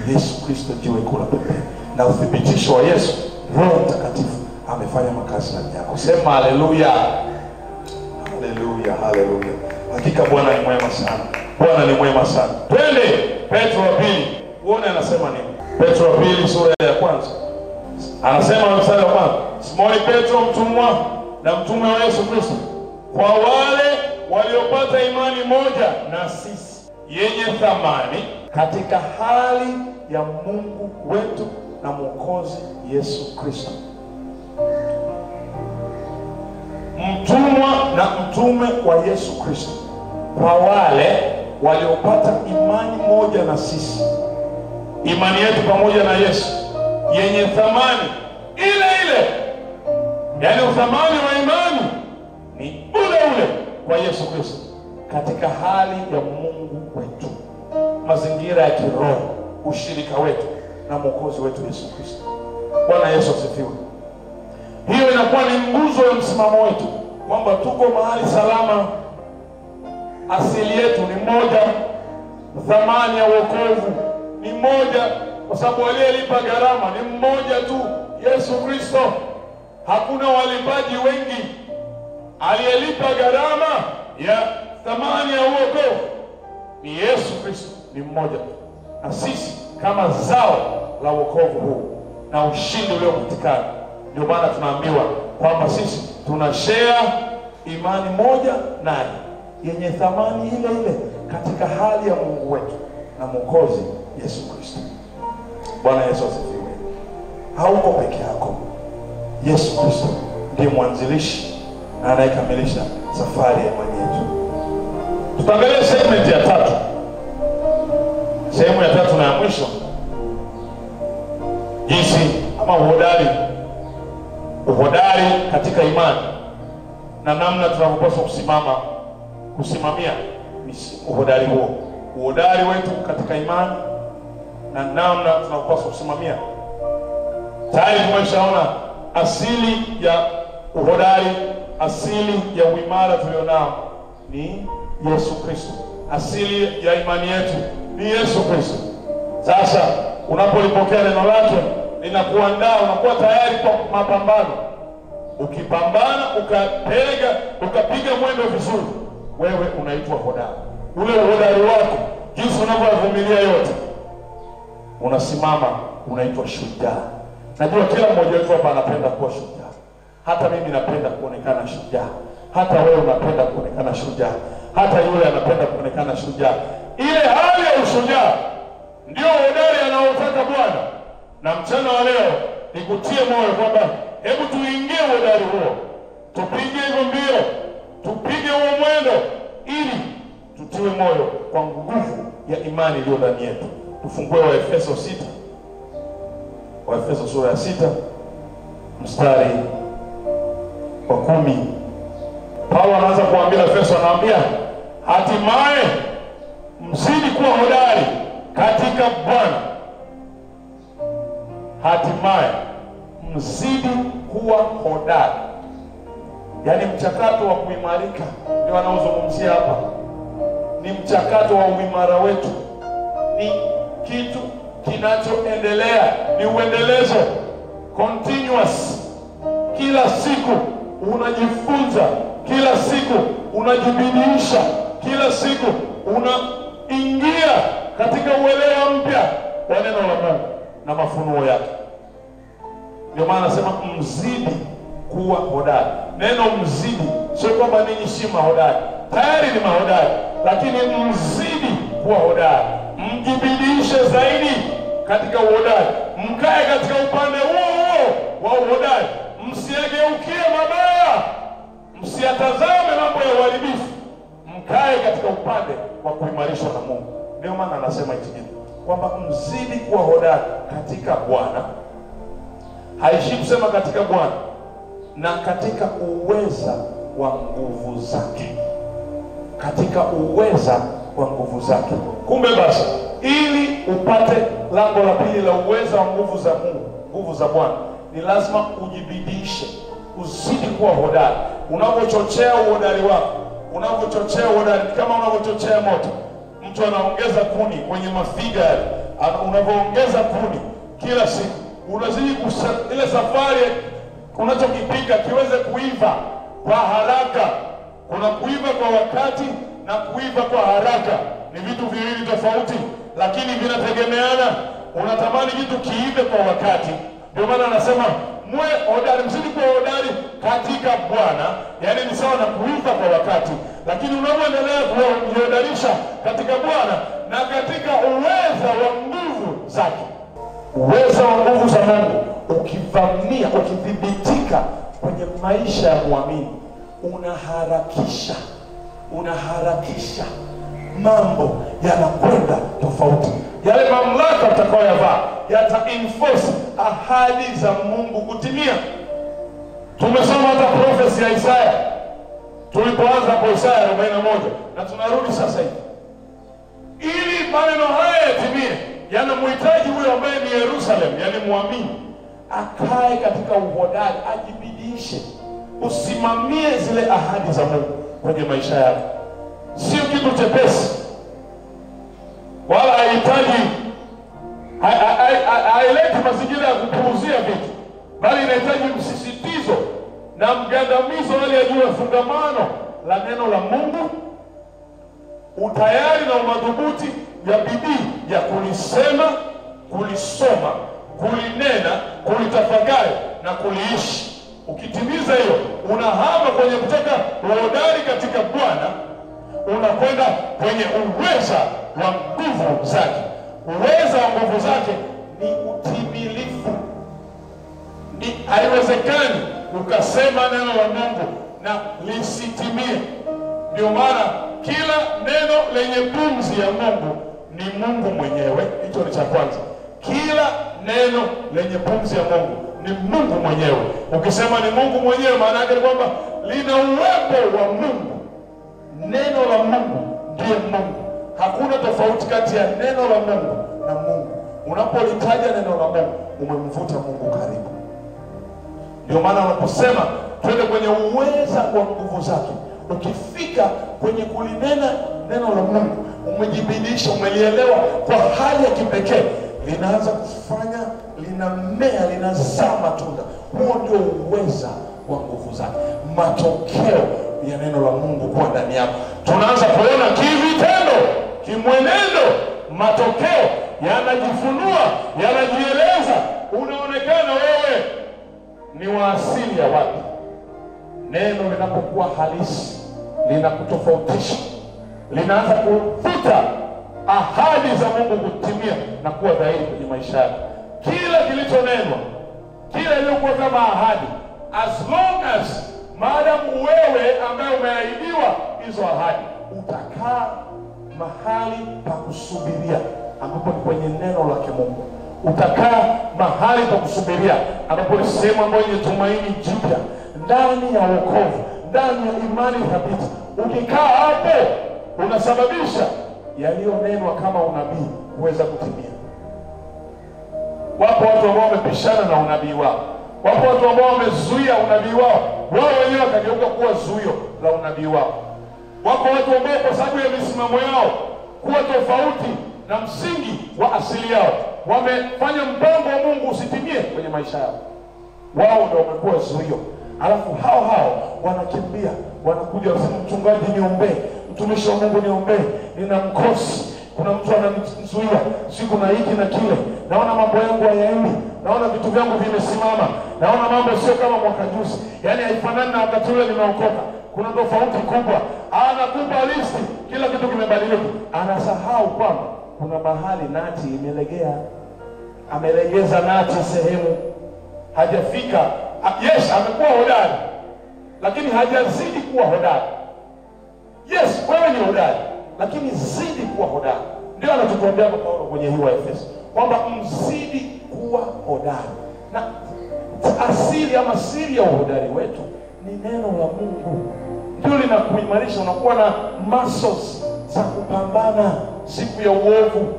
ni Yesu Kristo jiwe kula pembeni, na uthibitisho wa Yesu, Roho Mtakatifu amefanya makazi ndani yako. Sema haleluya. Haleluya, haleluya. Hakika Bwana ni mwema sana. Bwana ni mwema sana. Twende Petro wa pili. Uone anasema nini. Petro wa pili sura ya kwanza. Anasema mstari wa kwanza, Simoni Petro mtumwa na mtume wa Yesu Kristo, kwa wale waliopata imani moja na sisi, yenye thamani katika hali ya Mungu wetu na Mwokozi Yesu Kristo. Mtumwa na mtume wa Yesu Kristo, kwa wale waliopata imani moja na sisi. Imani yetu pamoja na Yesu yenye thamani ile ile, yaani uthamani wa imani ni ule ule kwa Yesu Kristo, katika hali ya Mungu wetu, mazingira ya kiroho, ushirika wetu na Mwokozi wetu Yesu Kristo. Bwana Yesu asifiwe. Hiyo inakuwa ni nguzo ya msimamo wetu, kwamba tuko mahali salama. Asili yetu ni moja, thamani ya wokovu ni moja, kwa sababu aliyelipa gharama ni mmoja tu, Yesu Kristo. Hakuna walipaji wengi. Aliyelipa gharama ya thamani ya wokovu ni Yesu Kristo, ni mmoja tu. Na sisi kama zao la wokovu huu na ushindi uliopatikana, ndio maana tunaambiwa kwamba sisi tuna share imani moja naye, yenye thamani ile ile, katika hali ya Mungu wetu na Mwokozi Yesu Kristo. Bwana Yesu asifiwe. Hauko peke yako. Yesu Kristo ndiye mwanzilishi na anayekamilisha safari ya imani yetu. Tutaangalia segment ya tatu. Sehemu ya tatu na ya mwisho, jinsi ama uhodari katika imani na namna tunavyopaswa kusimamia uhodari huo. Uhodari wetu katika imani na namna tunavyopaswa kusimamia. Tayari tumeshaona asili ya uhodari, asili ya uimara tulionao ni Yesu Kristo. Asili ya imani yetu ni Yesu Kristo. Sasa unapolipokea neno lake, linakuandaa, unakuwa tayari kwa mapambano. ukipambana, ukapiga mwendo vizuri, wewe unaitwa hodari. Ule uhodari wako, jinsi unavyovumilia yote, unasimama, unaitwa shujaa. Najua kila mmoja wetu hapa anapenda kuwa shujaa. Hata mimi napenda kuonekana shujaa. Hata wewe unapenda kuonekana shujaa. Hata yule anapenda kuonekana shujaa. Ile hali ya ushujaa ndio hodari anaotaka Bwana. Na mchana wa leo nikutie moyo kwamba hebu tuingie hodari huo. Tupige hivyo mbio. Tupige huo mwendo ili tutiwe moyo kwa nguvu ya imani iliyo ndani yetu. Tufungue Waefeso 6. Waefeso sura ya 6 mstari wa 10. Paulo anaanza kuambia Efeso, anawaambia hatimaye mzidi kuwa hodari katika Bwana. Hatimaye mzidi kuwa hodari. Yaani mchakato wa kuimarika ndio anaozungumzia hapa. Ni mchakato wa uimara wetu. Ni kitu kinachoendelea, ni uendelezo, continuous. Kila siku unajifunza, kila siku unajibidiisha, kila siku unaingia katika uelewa mpya wa neno la Mungu na mafunuo yake. Ndio maana nasema mzidi kuwa hodari. Neno mzidi sio kwamba ninyi si mahodari, tayari ni mahodari, lakini mzidi kuwa hodari. Mjibidiishe zaidi katika uhodari. Mkae katika upande huo wa uhodari. Msiageukie mabaya, msiatazame mambo ya uharibifu. Mkae katika upande wa kuimarishwa na Mungu. Ndio maana anasema hichi kitu kwamba mzidi kuwa hodari katika Bwana. Haishi kusema katika Bwana, na katika uweza wa nguvu zake. Katika uweza wa nguvu zake. Kumbe basi, ili upate lango la pili la uweza wa nguvu za Mungu, nguvu za Bwana, ni lazima ujibidishe, uzidi kuwa hodari. Unapochochea uhodari wako, unapochochea uhodari, kama unapochochea moto. Mtu anaongeza kuni kwenye mafiga yale, unapoongeza kuni kila siku, unazidi ile safari unachokipika kiweze kuiva kwa haraka. Kuna kuiva kwa wakati na kuiva kwa haraka. Ni vitu viwili tofauti, lakini vinategemeana. Unatamani kitu kiive kwa wakati. Ndio maana anasema mwe hodari, mzidi kuwa hodari katika Bwana. Yaani ni sawa na kuiva kwa wakati, lakini unapoendelea kuhodarisha katika Bwana na katika uweza wa nguvu zake. Uweza wa nguvu za Mungu ukivamia, ukidhibitika kwenye maisha ya muamini, unaharakisha mambo yanakwenda tofauti. Yale mamlaka utakayoyavaa yata-enforce ahadi za Mungu kutimia. Tumesoma hata prophecy ya Isaya tulipoanza kwa Isaya 41, na tunarudi sasa hivi. Ili maneno haya yatimie, yanamhitaji huyo ambaye ni Yerusalemu, yani muamini, akae katika uhodari, ajibidiishe, usimamie zile ahadi za Mungu kwenye maisha yako. Sio kitu chepesi, wala haileti mazingira ya kupuuzia vitu, bali inahitaji msisitizo na mgandamizo hali ya juu ya fungamano la neno la Mungu, utayari na umadhubuti ya bidii ya kulisema, kulisoma, kulinena, kulitafakari na kuliishi. Ukitimiza hiyo, unahama kwenye kutoka uhodari katika Bwana, unakwenda kwenye uweza wa nguvu zake. Uweza wa nguvu zake ni utimilifu. Haiwezekani ukasema neno la Mungu na lisitimie. Ndio maana kila neno lenye pumzi ya Mungu ni Mungu mwenyewe. Hicho ni cha kwanza. Kila neno lenye pumzi ya Mungu ni Mungu mwenyewe. Ukisema ni Mungu mwenyewe, maana yake ni kwamba lina uwepo wa Mungu. Neno la Mungu ndiye Mungu. Hakuna tofauti kati ya neno la Mungu na Mungu. Unapolitaja neno la Mungu, umemvuta Mungu karibu. Ndio maana unaposema twende kwenye uweza wa nguvu zake, ukifika kwenye kulinena neno la Mungu, umejibidisha, umelielewa kwa hali ya kipekee, linaanza kufanya, linamea, linazaa matunda. Huo ndio uweza kwa nguvu zake. Matokeo ya neno la Mungu kwa ndani yako, tunaanza kuona kivitendo, kimwenendo, matokeo yanajifunua, yanajieleza. Unaonekana wewe ni wa asili ya wapi. Neno linapokuwa halisi, linakutofautisha, linaanza kuvuta ahadi za Mungu kutimia na kuwa dhahiri kwenye maisha yako. Kila kilichonenwa, kila iliyokuwa kama ahadi, as long as maadamu wewe ambaye umeahidiwa hizo ahadi, utakaa mahali pa kusubiria ambapo ni kwenye neno lake Mungu. Utakaa mahali pa kusubiria ambapo ni sehemu ambayo yenye tumaini jipya, ndani ya wokovu, ndani ya imani thabiti. Ukikaa hapo, unasababisha yaliyonenwa kama unabii kuweza kutimia. Wapo watu ambao wamepishana na unabii wao. Wapo watu ambao wamezuia unabii wao, wao wenyewe wakageuka kuwa zuio la unabii wao. Wako watu ambao kwa sababu ya misimamo yao kuwa tofauti na msingi wa asili yao, wamefanya mpango wa Mungu usitimie kwenye maisha yao. Wao ndio wamekuwa zuio. Alafu hao wanakimbia, wanakuja wanasema, mchungaji niombee, mtumishi wa Mungu niombee, nina mkosi, kuna mtu ananizuia, siku na hiki na kile, naona mambo yangu hayaendi, naona vitu vyangu vimesimama, naona mambo sio kama mwaka juzi, yaani haifanani na wakati ule nimeokoka. Kuna tofauti kubwa. Anakupa listi, kila kitu kimebadilika. Anasahau kwamba kuna mahali nati imelegea. Amelegeza nati sehemu, hajafika. Yes, amekuwa hodari, lakini hajazidi kuwa hodari. Yes, wewe ni hodari, lakini zidi kuwa hodari. Ndio anatukuambia Paulo kwenye hii wa Efeso kwamba mzidi kuwa hodari. Na asili ama siri ya uhodari wetu ni neno la Mungu. Ndio linakuimarisha, unakuwa na muscles za kupambana siku ya uovu.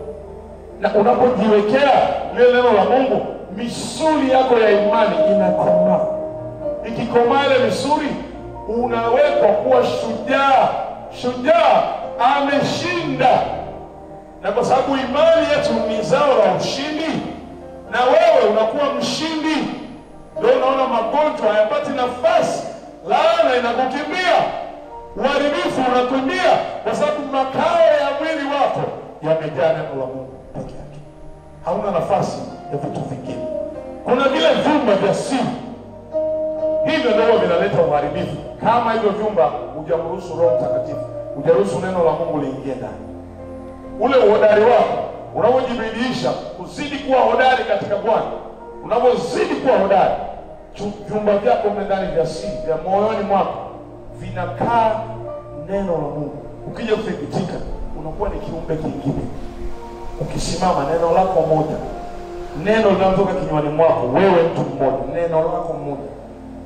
Na unapojiwekea lile neno la Mungu, misuli yako ya imani inakomaa. Ikikomaa ile misuli, unawekwa kuwa shujaa. Shujaa ameshinda. Na kwa sababu imani yetu ni zao la ushindi, na wewe unakuwa mshindi. Ndio unaona magonjwa hayapati nafasi, laana inakukimbia, uharibifu unakimbia, kwa sababu makao ya mwili wako yamejaa neno la Mungu peke yake. Hauna nafasi ya vitu vingine. Kuna vile vyumba vya siri, hivyo ndio vinaleta uharibifu. Kama hivyo vyumba hujamruhusu Roho Mtakatifu, hujaruhusu neno la Mungu liingie ndani, ule uhodari wako unapojibidiisha kuzidi kuwa hodari katika Bwana, unapozidi kuwa hodari, vyumba vyako ndani vya siri vya moyoni mwako vinakaa neno la Mungu. Ukija kuthibitika, unakuwa ni kiumbe kingine. Ukisimama, neno lako moja, neno linalotoka kinywani mwako, wewe mtu mmoja, neno lako moja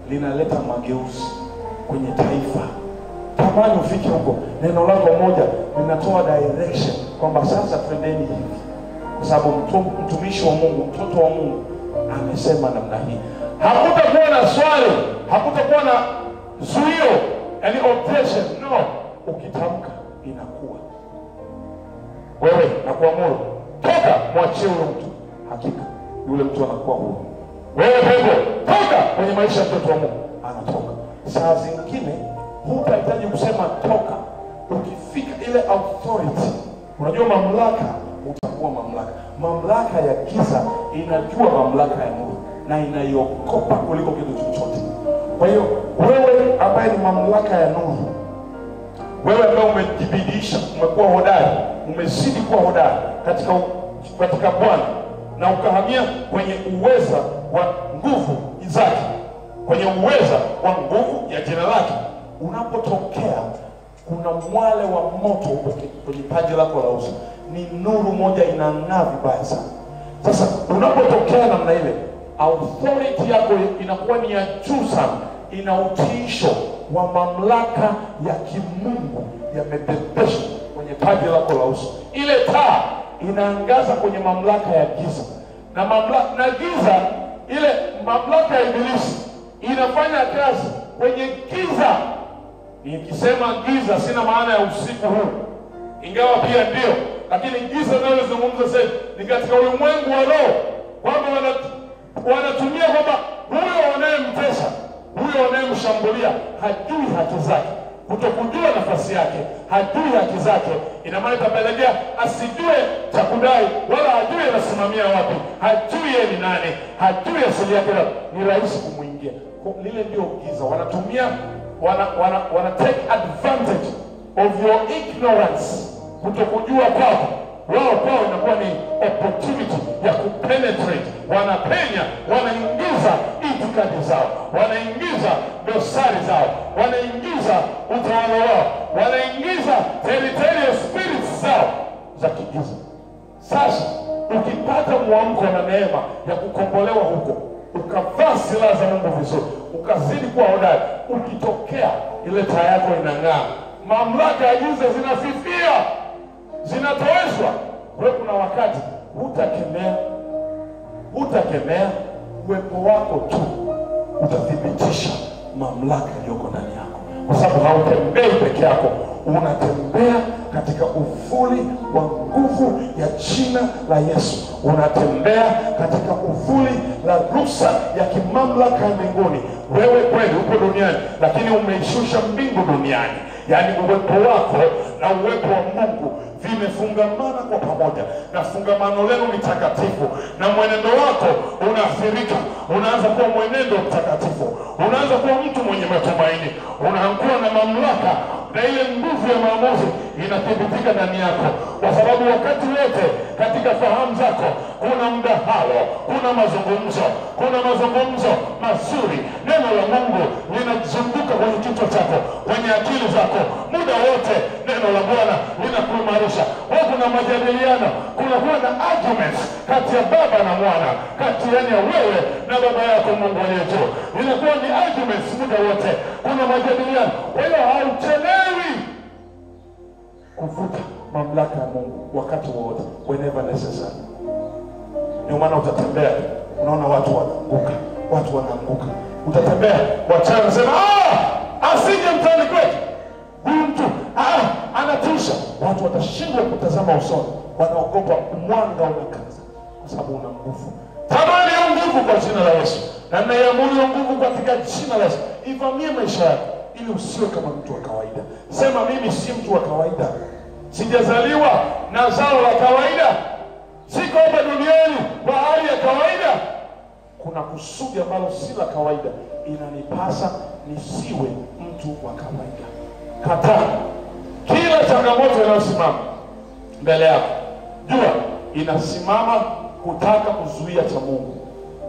linaleta mageuzi kwenye taifa. Tamani ufike huko, neno lako moja linatoa direction kwamba sasa twendeni hivi, kwa sababu mtumishi wa Mungu, mtoto wa Mungu amesema namna hii. Hakutakuwa na swali, hakutakuwa na zuio, yani objection. No, ukitamka inakuwa. Wewe na kuamuru, toka, mwachie yule mtu, hakika yule mtu anakuwa huru. Wewe pepo, toka kwenye maisha ya mtoto wa Mungu, anatoka. Saa zingine hutahitaji kusema toka. Ukifika ile authority, unajua mamlaka, utakuwa mamlaka. Mamlaka ya giza inajua mamlaka ya nuru na inaiokopa kuliko kitu chochote. Kwa hiyo wewe ambaye ni mamlaka ya nuru, wewe ambaye umejibidisha, umekuwa hodari, umezidi kuwa hodari katika Bwana, na ukahamia kwenye uweza wa nguvu zake, kwenye uweza wa nguvu ya jina lake, unapotokea kuna mwale wa moto kwenye paji lako la uso. Ni nuru moja inang'aa vibaya sana. Sasa unapotokea namna ile, authority yako inakuwa ni ya juu sana, ina utiisho wa mamlaka ya kimungu yamebebeshwa kwenye paji lako la uso. Ile taa inaangaza kwenye mamlaka ya giza, na giza, ile mamlaka ya Ibilisi inafanya kazi kwenye giza. Nikisema giza sina maana ya usiku huu, ingawa pia ndio, lakini giza ninalozungumza sasa ni katika ulimwengu wa roho, kwamba wanatumia kwamba huyo wanayemtesa, huyo anayemshambulia hajui haki zake. Kutokujua nafasi yake, hajui haki zake, ina maana itapelekea asijue cha kudai, wala hajui anasimamia wapi, hajui yeye ni nani, hajui asili yake. Ni rahisi kumuingia. Lile ndio giza. Wanatumia wana take advantage of your ignorance. Kutokujua kwako, wao kwao inakuwa ni opportunity ya kupenetrate. Wanapenya, wanaingiza itikadi zao, wanaingiza dosari zao, wanaingiza utawala wao, wanaingiza territorial spirits zao za kigiza. Sasa ukipata mwamko na neema ya kukombolewa huko, ukavaa silaha za Mungu vizuri, ukazidi kuwa hodari, ukitokea ile taa yako inang'aa, mamlaka ya giza zinafifia, zinatoeshwa. Wewe kuna wakati hutakemea, uwepo wako tu utathibitisha mamlaka iliyoko ndani yako, kwa sababu hautembei peke yako, unatembea katika uvuli wa nguvu ya jina la Yesu. Unatembea katika uvuli la ruhusa ya kimamlaka mbinguni. Wewe kweli upo duniani, lakini umeishusha mbingu duniani. Yaani uwepo wako na uwepo wa Mungu vimefungamana kwa pamoja, na fungamano lenu ni takatifu, na mwenendo wako unaathirika. Unaanza kuwa mwenendo mtakatifu, unaanza kuwa mtu mwenye matumaini, unakuwa na mamlaka, na ile nguvu ya maamuzi inathibitika ndani yako, kwa sababu wakati wote katika fahamu zako kuna mdahalo, kuna mazungumzo mazuri. Neno la Mungu linazunguka kwenye kichwa chako, kwenye akili zako muda wote. Neno la Bwana linakuimarisha. Kuna majadiliano, kuna na arguments kati ya baba na mwana, kati ya wewe na baba yako Mungu aliye juu. Inakuwa ni arguments muda wote, kuna majadiliano. Kwa hiyo hauchelewi kuvuta mamlaka ya Mungu wakati wote, whenever necessary. Ndio maana utatembea, unaona watu wanaanguka. Utatembea, wachana nasema asije mtani kwetu, huyu mtu anatisha. Watu watashindwa kutazama usoni, wanaogopa mwanga unakaza, kwa sababu una nguvu. Tamani hiyo nguvu kwa jina la Yesu, na naiamuru hiyo nguvu katika jina la Yesu ivamie maisha yako, ili usiwe kama mtu wa kawaida. Sema, mimi si mtu wa kawaida, sijazaliwa na zao la kawaida, siko hapa duniani kwa hali ya kawaida. Kuna kusudi ambalo si la kawaida, inanipasa nisiwe mtu wa kawaida. Kataa kila changamoto inayosimama mbele yako. Jua inasimama kutaka kuzuia cha Mungu,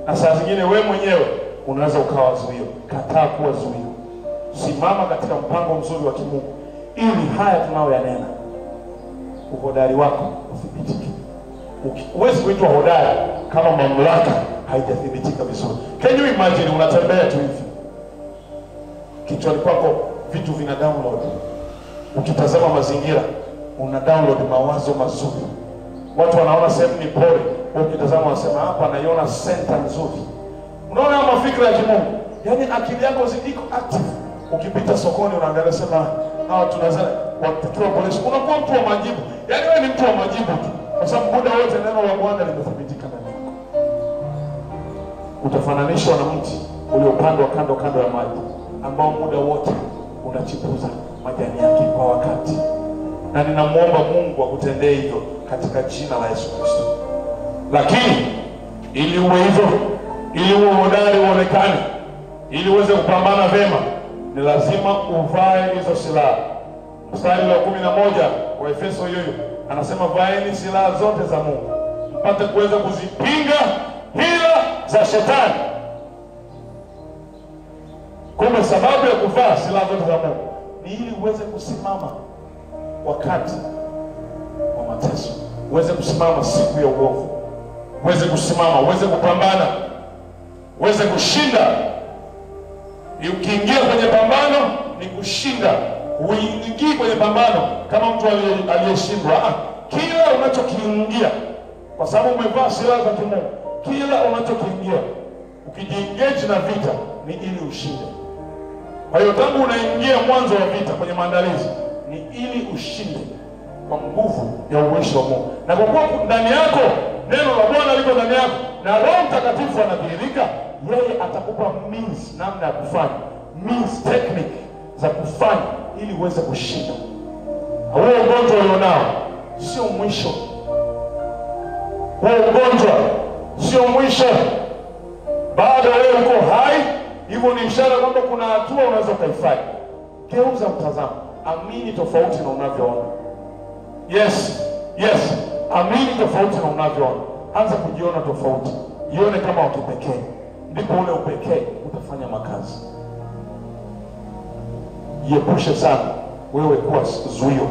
na saa zingine wewe mwenyewe unaweza ukawa zuio. Kataa kuwa zuio, simama katika mpango mzuri wa kimungu, ili haya tunayoyanena uhodari wako uthibitike. Huwezi kuitwa hodari kama mamlaka haijathibitika vizuri. Can you imagine unatembea tu hivi, kichwani kwako vitu vina download, ukitazama mazingira una download mawazo mazuri. Watu wanaona sehemu ni pori, ukitazama wanasema hapa naiona center nzuri. Unaona mafikra ya kimungu, yaani akili yako ziko active. Ukipita sokoni unaangalia sema hawa tunaweza watakiwa polisi, unakuwa mtu wa majibu. Yaani wewe ni mtu wa majibu tu, kwa sababu muda wote neno la Bwana limethibitika ndani yako. Utafananishwa na mti uliopandwa kando ya maji, ambao muda wote unachipuza majani yake kwa wakati. Na ninamuomba Mungu akutendee hivyo katika jina la Yesu Kristo. Lakini ili uwe hivyo, ili uwe hodari uonekane, ili uweze kupambana vema, ni lazima uvae hizo silaha. Mstari wa 11 wa Efeso hiyo anasema, vaeni silaha zote za Mungu mpate kuweza kuzipinga hila za shetani. Kumbe sababu ya kuvaa silaha zote za Mungu ni ili uweze kusimama wakati wa mateso, uweze kusimama siku ya uovu, uweze kusimama, uweze kupambana, uweze kushinda. Ukiingia kwenye pambano ni kushinda. Uingii kwenye pambano kama mtu aliyeshindwa. Kila unachokiingia, kwa sababu umevaa silaha za Mungu, kila unachokiingia ukijiengage na vita ni ili ushinde. Kwa hiyo tangu unaingia mwanzo wa vita kwenye maandalizi ni ili ushinde kwa nguvu ya uwezo wa Mungu. Na kwa kuwa ndani yako neno la Bwana liko ndani yako na Roho Mtakatifu anadhihirika, yeye atakupa means, namna ya kufanya, means, technique za kufanya ili uweze kushinda. Huo ugonjwa ulionao sio mwisho. Huo ugonjwa sio mwisho. Bado wewe uko hai, hivyo ni ishara kwamba kuna hatua unaweza kuifanya. Geuza mtazamo, amini tofauti na unavyoona. Yes, amini tofauti na unavyoona. Anza kujiona tofauti, jione kama wa kipekee, ndipo ule upekee utafanya makazi. Jiepushe sana wewe kuwa zuio,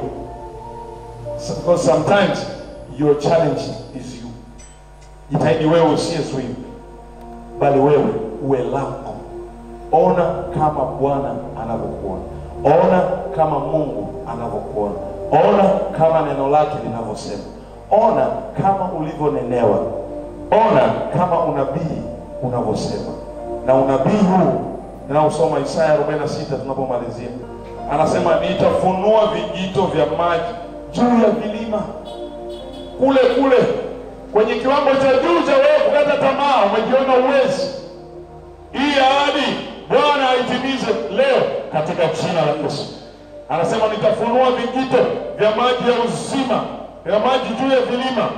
because sometimes your challenge is you. Jitahidi wewe usiye zuio, bali wewe uwe lango. Ona kama Bwana anavyokuona, ona kama Mungu anavyokuona, ona kama neno lake linavyosema, ona kama ulivyonenewa, ona kama unabii unavyosema. Na unabii huu ninaosoma Isaya 46 tunapomalizia, anasema nitafunua vijito vya maji juu ya vilima. Kule kwenye kiwango cha juu cha wewe kukata tamaa, umejiona uwezi, hii ahadi Bwana aitimize leo katika jina la Yesu. Anasema nitafunua vijito vya maji ya uzima, vya maji juu ya vilima,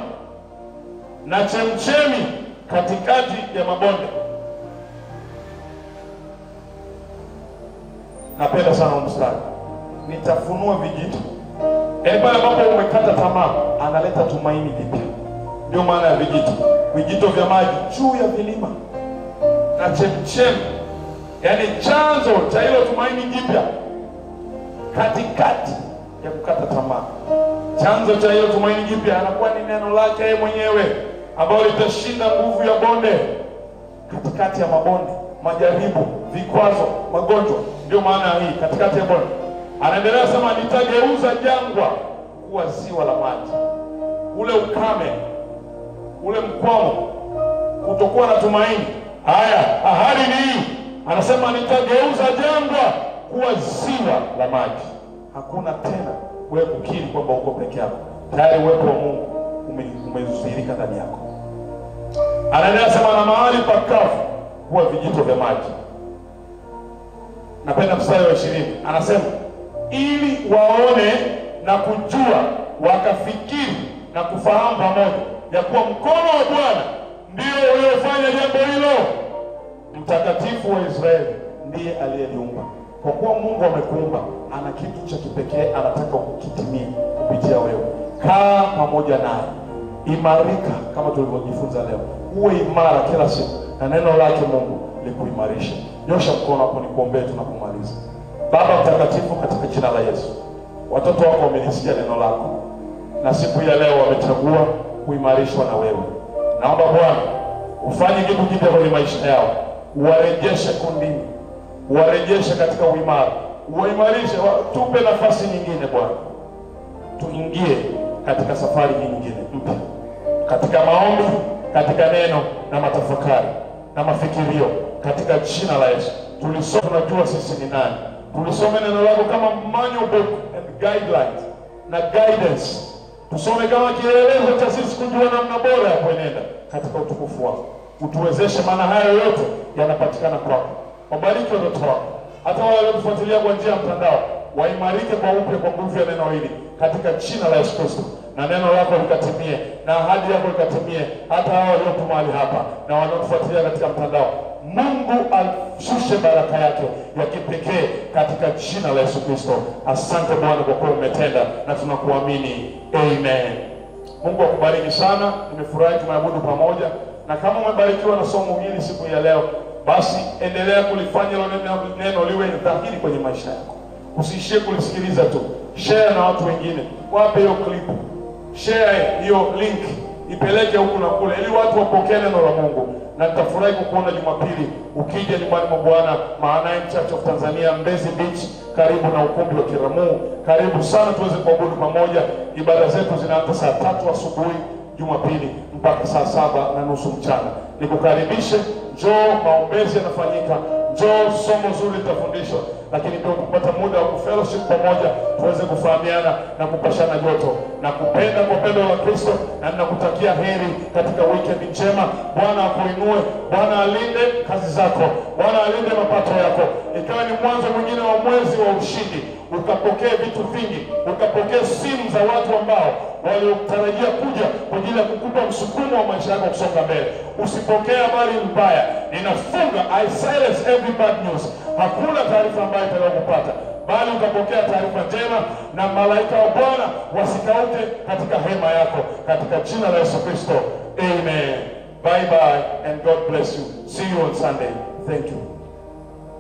na chemchemi katikati ya mabonde. Napenda sana mstari, nitafunua vijito. Pale ambapo umekata tamaa, analeta tumaini jipya. Ndio maana ya vijito. Vijito vya maji juu ya vilima na chemchemi, yani chanzo cha hilo tumaini jipya katikati ya kukata tamaa. Chanzo cha hilo tumaini jipya anakuwa ni neno lake yeye mwenyewe, ambalo litashinda nguvu ya bonde. Katikati ya mabonde, majaribu, vikwazo, magonjwa. Ndio maana hii katikati ya bonde. Anaendelea sema nitageuza jangwa kuwa ziwa la maji. Ule ukame, ule mkwamo, kutokuwa na tumaini, haya ahadi ni hii. Anasema nitageuza jangwa kuwa ziwa la maji. Hakuna tena wewe kukiri kwamba uko peke yako. Tayari uwepo wa Mungu umezidhihirika ndani yako. Anaendelea sema na mahali pakavu kuwa vijito vya maji. Napenda mstari wa 20. Anasema ili waone na kujua, wakafikiri na kufahamu pamoja, ya kuwa mkono wa Bwana ndio uliofanya jambo hilo. Mtakatifu wa Israeli ndiye aliyeliumba. Kwa kuwa Mungu amekuumba, ana kitu cha kipekee anataka ukitimie kupitia wewe. Kaa pamoja naye, imarika kama tulivyojifunza leo. Uwe imara kila siku na neno lake Mungu likuimarisha. Nyosha mkono hapo nikuombee tunapomaliza. Baba mtakatifu, katika jina la Yesu, watoto wako wamelisikia neno lako, na siku ya leo wamechagua kuimarishwa na wewe. Naomba Bwana ufanye kitu kipya kwenye maisha yao, uwarejeshe kundini, uwarejeshe katika uimara, uwaimarishe, tupe nafasi nyingine Bwana. Tuingie katika safari nyingine mpya, katika maombi, katika neno na matafakari na mafikirio, katika jina la Yesu. Tulisoma, tunajua sisi ni nani. Tulisome neno lako kama manual book and guidelines na guidance. Tusome kama kielelezo cha sisi kujua namna bora ya kuenenda katika utukufu wako. Utuwezeshe, maana haya yote yanapatikana kwako. Wabariki watoto wako, hata wale waliotufuatilia kwa njia ya mtandao, waimarike kwa upya kwa nguvu ya neno hili katika jina la Yesu Kristo. Na neno lako likatimie, na ahadi yako ikatimie, hata hao waliopo mahali hapa na wanaotufuatilia katika mtandao. Mungu ashushe baraka yake ya kipekee katika jina la Yesu Kristo. Asante Bwana kwa kuwa umetenda, na tunakuamini. Amen. Mungu akubariki sana. Nimefurahi tumeabudu pamoja, na kama umebarikiwa na somo hili siku ya leo, basi endelea kulifanya neno liwe dhahiri kwenye maisha yako. Usiishie kulisikiliza tu. Share na watu wengine. Wape hiyo clip, share hiyo link, ipeleke huku na kule, ili watu wapokee neno la Mungu. Na nitafurahi kukuona Jumapili ukija nyumbani mwa Bwana, Mahanaim Church of Tanzania, Mbezi Beach, karibu na ukumbi wa Kiramu. Karibu sana tuweze kuabudu pamoja. Ibada zetu zinaanza saa 3 asubuhi Jumapili mpaka saa 7:30 mchana. Nikukaribishe, njoo, maombezi yanafanyika, njoo, somo zuri litafundishwa. lakini pia kupata muda wa kufellowship pamoja, tuweze kufahamiana na kupashana joto na kupenda kwa pendo la Kristo. Na ninakutakia heri katika weekend njema. Bwana akuinue, Bwana alinde kazi zako, Bwana alinde mapato yako, ikawa ni mwanzo mwingine wa mwezi wa ushindi, ukapokea vitu vingi, ukapokea simu za watu ambao waliotarajia kuja kwa ajili ya kukupa msukumo wa maisha yako kusonga mbele. Usipokea habari mbaya. Ninafunga, I silence every bad news. Hakuna taarifa mbaya itakayokupata, bali ukapokea taarifa njema, na malaika wa Bwana wasikauke katika hema yako, katika jina la Yesu Kristo. Amen. Bye bye and God bless you. See you on Sunday. Thank you.